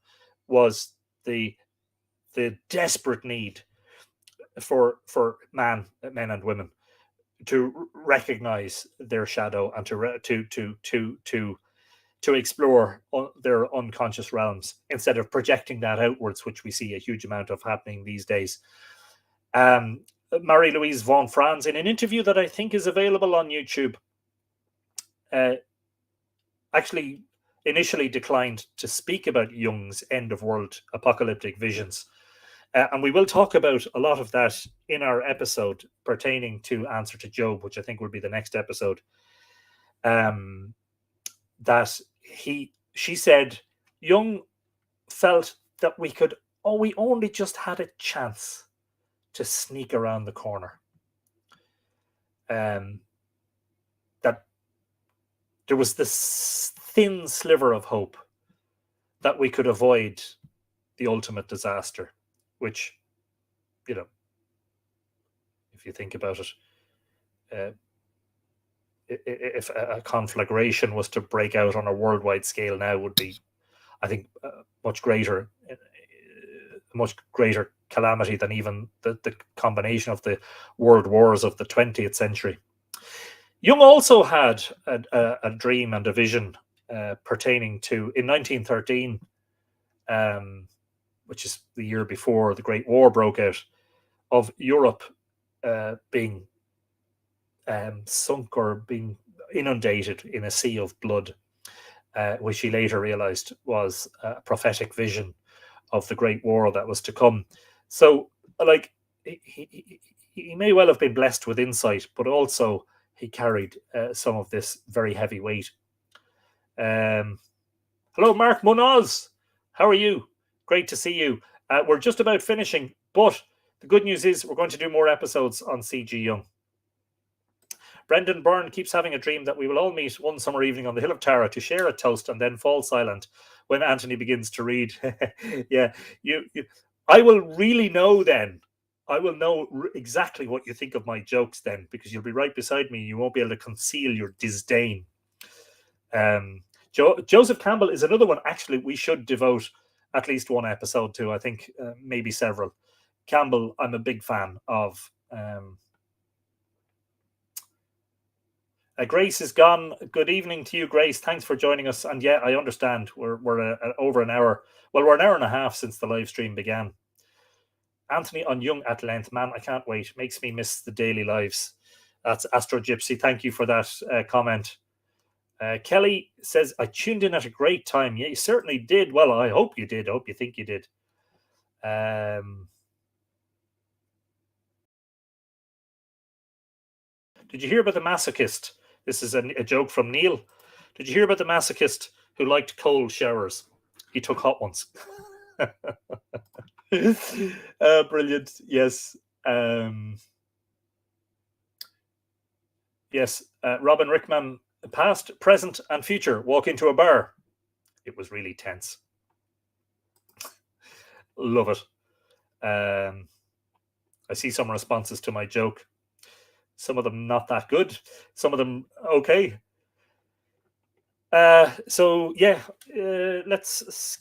was the desperate need for men and women recognize their shadow and to explore their unconscious realms instead of projecting that outwards, which we see a huge amount of happening these days. Marie-Louise von Franz, in an interview that I think is available on YouTube, actually initially declined to speak about Jung's end-of-world apocalyptic visions. And we will talk about a lot of that in our episode pertaining to Answer to Job, which I think will be the next episode. That she said Jung felt that we only just had a chance to sneak around the corner. That there was this thin sliver of hope that we could avoid the ultimate disaster, which, you know, if you think about it, if a conflagration was to break out on a worldwide scale now, would be, I think, much greater calamity than even the combination of the world wars of the 20th century. Jung also had a dream and a vision pertaining to, in 1913, which is the year before the Great War broke out, of Europe being sunk or being inundated in a sea of blood, which he later realized was a prophetic vision of the Great War that was to come. So, like, he may well have been blessed with insight, but also he carried some of this very heavy weight. Hello, Mark Munoz. How are you? Great to see you. We're just about finishing, but the good news is we're going to do more episodes on C.G. Jung. Brendan Byrne keeps having a dream that we will all meet one summer evening on the Hill of Tara to share a toast and then fall silent when Anthony begins to read. Yeah, I will really know then. I will know exactly what you think of my jokes then, because you'll be right beside me. You won't be able to conceal your disdain. Joseph Campbell is another one. Actually, we should devote at least one episode to. I think maybe several. Campbell, I'm a big fan of. Grace is gone. Good evening to you, Grace. Thanks for joining us. And yeah, I understand we're over an hour. Well, we're an hour and a half since the live stream began. Anthony on Jung at length. Man, I can't wait. Makes me miss the daily lives. That's Astro Gypsy. Thank you for that comment. Kelly says, I tuned in at a great time. Yeah, you certainly did. Well, I hope you did. I hope you think you did. Did you hear about the masochist? This is a joke from Neil. Did you hear about the masochist who liked cold showers? He took hot ones. Brilliant. Yes. Yes. Robin Rickman, past, present, and future walk into a bar. It was really tense. Love it. I see some responses to my joke. Some of them not that good. Some of them okay. So yeah, let's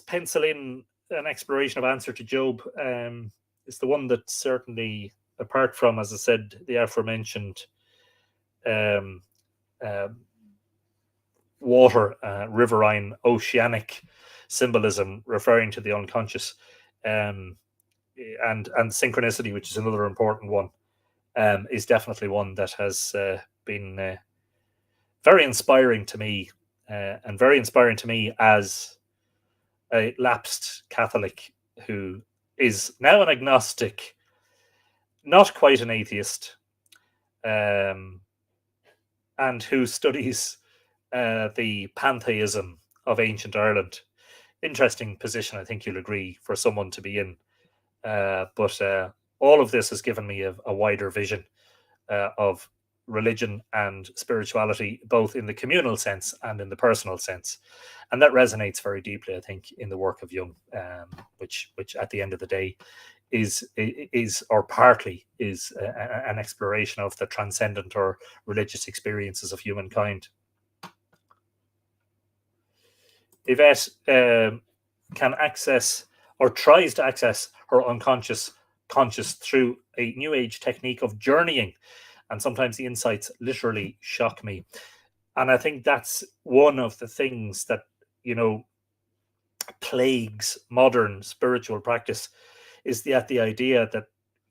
pencil in an exploration of Answer to Job. It's the one that certainly, apart from, as I said, the aforementioned water, riverine, oceanic symbolism referring to the unconscious, and synchronicity, which is another important one. Is definitely one that has been very inspiring to me, and very inspiring to me as a lapsed Catholic who is now an agnostic, not quite an atheist, and who studies the pantheism of ancient Ireland. Interesting position, I think you'll agree, for someone to be in. But all of this has given me a wider vision of religion and spirituality, both in the communal sense and in the personal sense. And that resonates very deeply, I think, in the work of Jung, which at the end of the day is or partly is an exploration of the transcendent or religious experiences of humankind. Yvette can access or tries to access her conscious through a new age technique of journeying. and sometimes the insights literally shock me. And I think that's one of the things that, you know, plagues modern spiritual practice, is the idea that,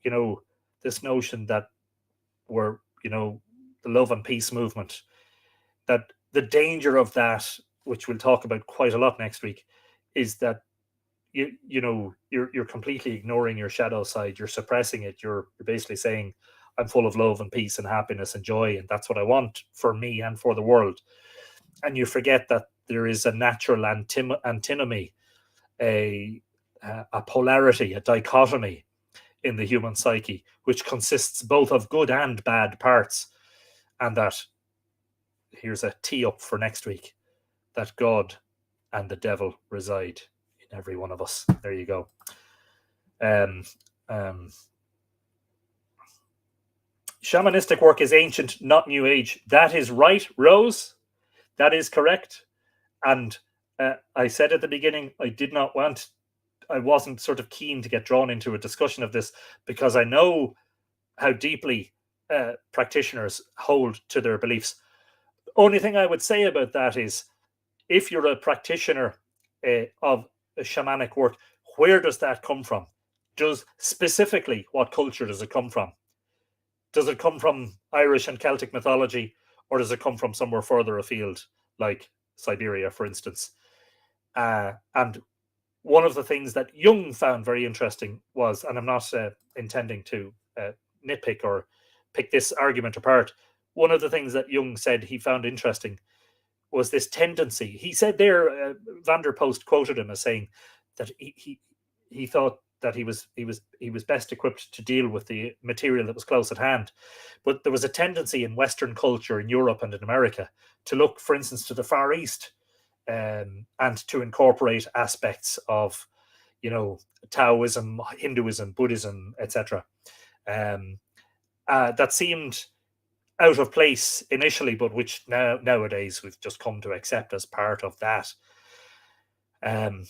you know, this notion that we're, you know, the love and peace movement, that the danger of that, which we'll talk about quite a lot next week, is that you know, you're completely ignoring your shadow side, you're suppressing it, you're basically saying, I'm full of love and peace and happiness and joy, and that's what I want for me and for the world. And you forget that there is a natural antinomy, a polarity, a dichotomy in the human psyche, which consists both of good and bad parts. And that, here's a tee up for next week, that God and the devil reside in every one of us. There you go. Shamanistic work is ancient, not new age. That is right, Rose. That is correct. And I said at the beginning, I wasn't sort of keen to get drawn into a discussion of this, because I know how deeply practitioners hold to their beliefs. Only thing I would say about that is, if you're a practitioner of shamanic work, where does that come from? Specifically, what culture does it come from? Does it come from Irish and Celtic mythology, or does it come from somewhere further afield, like Siberia, for instance? And one of the things that Jung found very interesting was, and I'm not intending to nitpick or pick this argument apart, one of the things that Jung said he found interesting was this tendency. He said there, Van der Post quoted him as saying that he thought that he was best equipped to deal with the material that was close at hand, but there was a tendency in Western culture, in Europe and in America, to look, for instance, to the Far East, and to incorporate aspects of, you know, Taoism, Hinduism, Buddhism, etc. That seemed out of place initially, but which nowadays we've just come to accept as part of that. And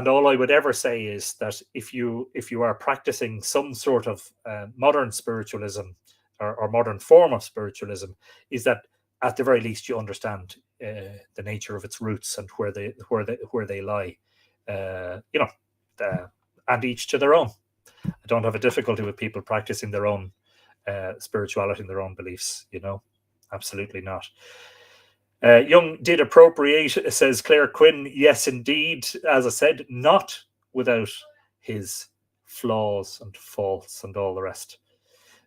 all I would ever say is that if you are practicing some sort of modern spiritualism, or modern form of spiritualism, is that at the very least you understand the nature of its roots and where they lie. You know, and each to their own. I don't have a difficulty with people practicing their own spirituality and their own beliefs. You know, absolutely not. Jung did appropriate, says Claire Quinn. Yes, indeed. As I said, not without his flaws and faults and all the rest.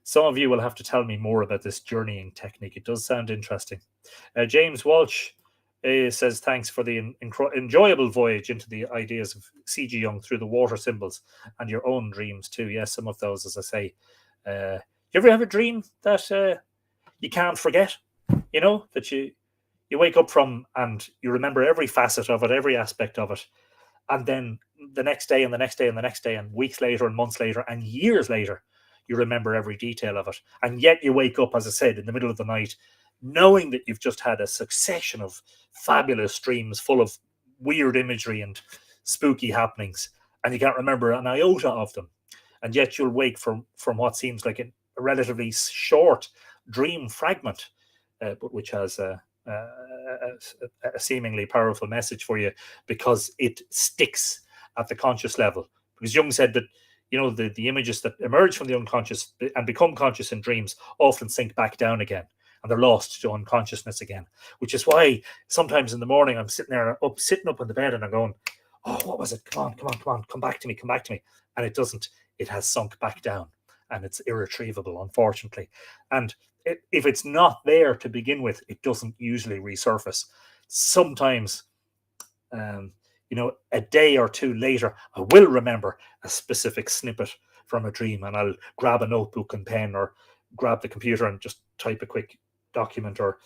Some of you will have to tell me more about this journeying technique. It does sound interesting. James Walsh says, thanks for the enjoyable voyage into the ideas of C.G. Jung through the water symbols and your own dreams too. Yes, some of those, as I say. You ever have a dream that you can't forget? You know, that you wake up from and you remember every facet of it, every aspect of it. And then the next day and the next day and the next day and weeks later and months later and years later, you remember every detail of it. And yet you wake up, as I said, in the middle of the night, knowing that you've just had a succession of fabulous dreams full of weird imagery and spooky happenings, and you can't remember an iota of them. And yet you'll wake from what seems like a relatively short dream fragment, but which has a seemingly powerful message for you, because it sticks at the conscious level. Because Jung said that, you know, the images that emerge from the unconscious and become conscious in dreams often sink back down again, and they're lost to unconsciousness again. Which is why sometimes in the morning I'm sitting up in the bed and I'm going, oh, what was it? Come on, come back to me. And it doesn't. It has sunk back down, and it's irretrievable, unfortunately. And if it's not there to begin with, it doesn't usually resurface. Sometimes, you know, a day or two later, I will remember a specific snippet from a dream, and I'll grab a notebook and pen, or grab the computer and just type a quick document, or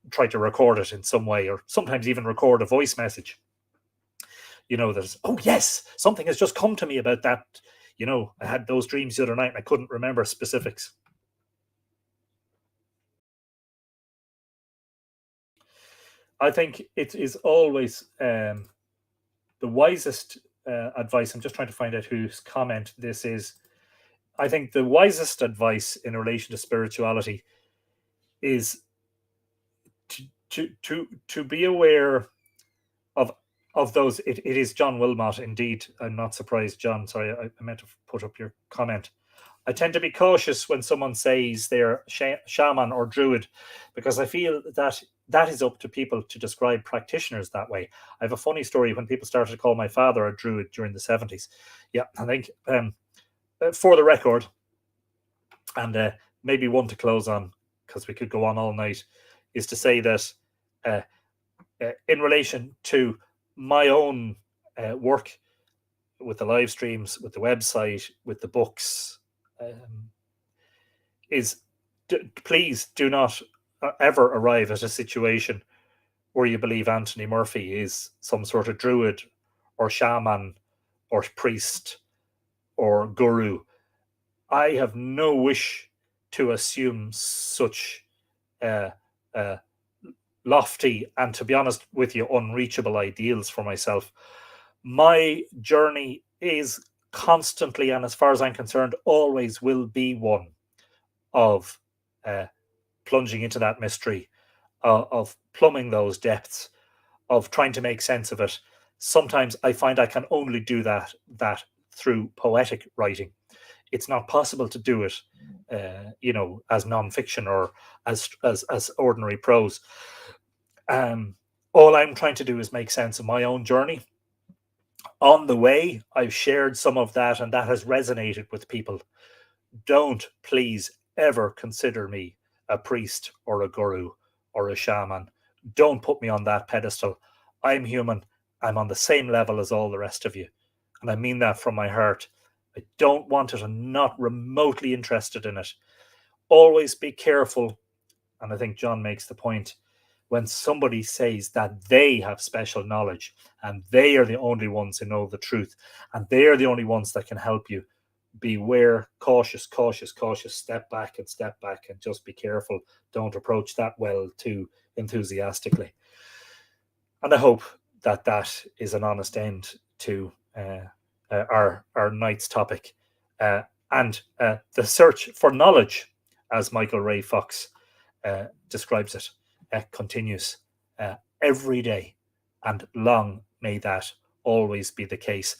try to record it in some way, or sometimes even record a voice message. You know, there's, oh yes, something has just come to me about that. You know, I had those dreams the other night and I couldn't remember specifics. I think it is always the wisest advice. I'm just trying to find out whose comment this is. I think the wisest advice in relation to spirituality is to be aware of those. It is John Wilmot, indeed. I'm not surprised, John. Sorry, I meant to put up your comment. I tend to be cautious when someone says they're shaman or druid, because I feel that is up to people to describe practitioners that way. I have a funny story when people started to call my father a druid during the 70s. Yeah, I think for the record, and maybe one to close on, because we could go on all night, is to say that in relation to my own work with the live streams, with the website, with the books, please do not ever arrive at a situation where you believe Anthony Murphy is some sort of druid or shaman or priest or guru. I have no wish to assume such lofty and, to be honest with you, unreachable ideals for myself. My journey is constantly, and as far as I'm concerned, always will be one of plunging into that mystery, of plumbing those depths, of trying to make sense of it. Sometimes I find I can only do that through poetic writing. It's not possible to do it, as nonfiction or as ordinary prose. All I'm trying to do is make sense of my own journey. On the way, I've shared some of that, and that has resonated with people. Don't please ever consider me a priest or a guru or a shaman. Don't put me on that pedestal. I'm human. I'm on the same level as all the rest of you. And I mean that from my heart. I don't want it. I'm not remotely interested in it. Always be careful. And I think John makes the point, when somebody says that they have special knowledge and they are the only ones who know the truth and they're the only ones that can help you, beware, cautious, step back and just be careful. Don't approach that well too enthusiastically. And I hope that is an honest end to our night's topic. And the search for knowledge, as Michael Ray Fox describes it, continues every day, and long may that always be the case.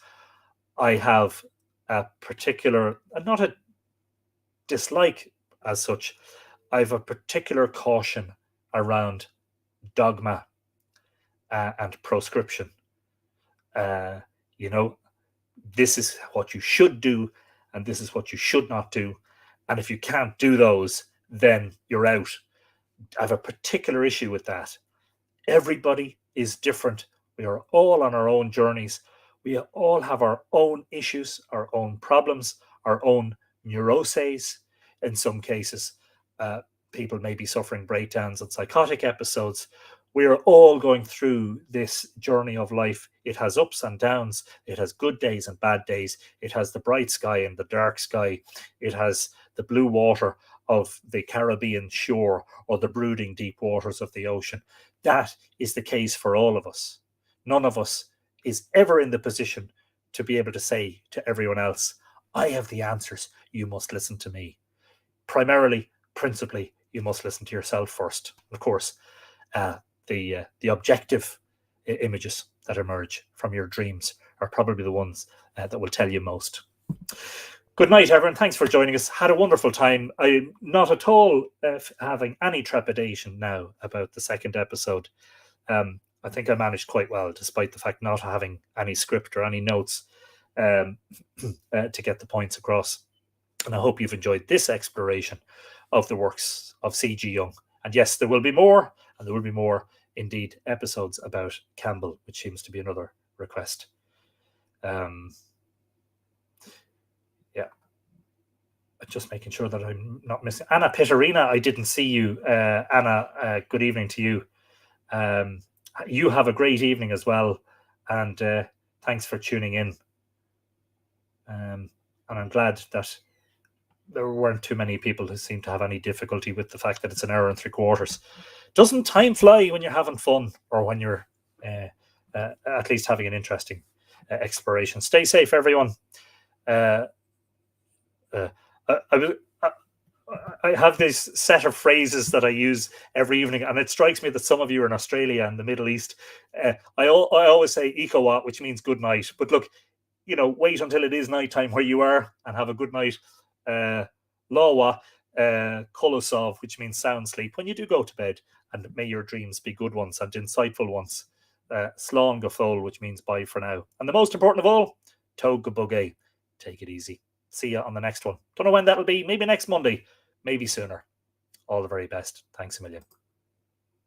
I have a particular, not a dislike as such, I have a particular caution around dogma and proscription. This is what you should do and this is what you should not do, and if you can't do those, then you're out. I have a particular issue with that. Everybody is different. We are all on our own journeys. We all have our own issues, our own problems, our own neuroses. In some cases, people may be suffering breakdowns and psychotic episodes. We are all going through this journey of life. It has ups and downs. It has good days and bad days. It has the bright sky and the dark sky. It has the blue water of the Caribbean shore or the brooding deep waters of the ocean. That is the case for all of us. None of us is ever in the position to be able to say to everyone else, I have the answers, you must listen to me. Principally, you must listen to yourself first. Of course, the objective images that emerge from your dreams are probably the ones that will tell you most. Good night, everyone. Thanks for joining us. Had a wonderful time. I'm not at all having any trepidation now about the second episode. I think I managed quite well, despite the fact not having any script or any notes to get the points across. And I hope you've enjoyed this exploration of the works of C.G. Jung. And yes, there will be more, and there will be more, indeed, episodes about Campbell, which seems to be another request. Just making sure that I'm not missing. Anna Peterina, I didn't see you. Anna, good evening to you. You have a great evening as well. And thanks for tuning in. And I'm glad that there weren't too many people who seem to have any difficulty with the fact that it's an hour and 3/4. Doesn't time fly when you're having fun, or when you're at least having an interesting exploration? Stay safe, everyone. I have this set of phrases that I use every evening, and it strikes me that some of you are in Australia and the Middle East. I always say "ikawat," which means good night. But look, wait until it is nighttime where you are and have a good night. Lawa, kolosov, which means sound sleep when you do go to bed, and may your dreams be good ones and insightful ones. Slán go fóill, which means bye for now. And the most important of all, Tóg go bogé. Take it easy. See you on the next one. Don't know when that'll be. Maybe next Monday. Maybe sooner. All the very best. Thanks a million.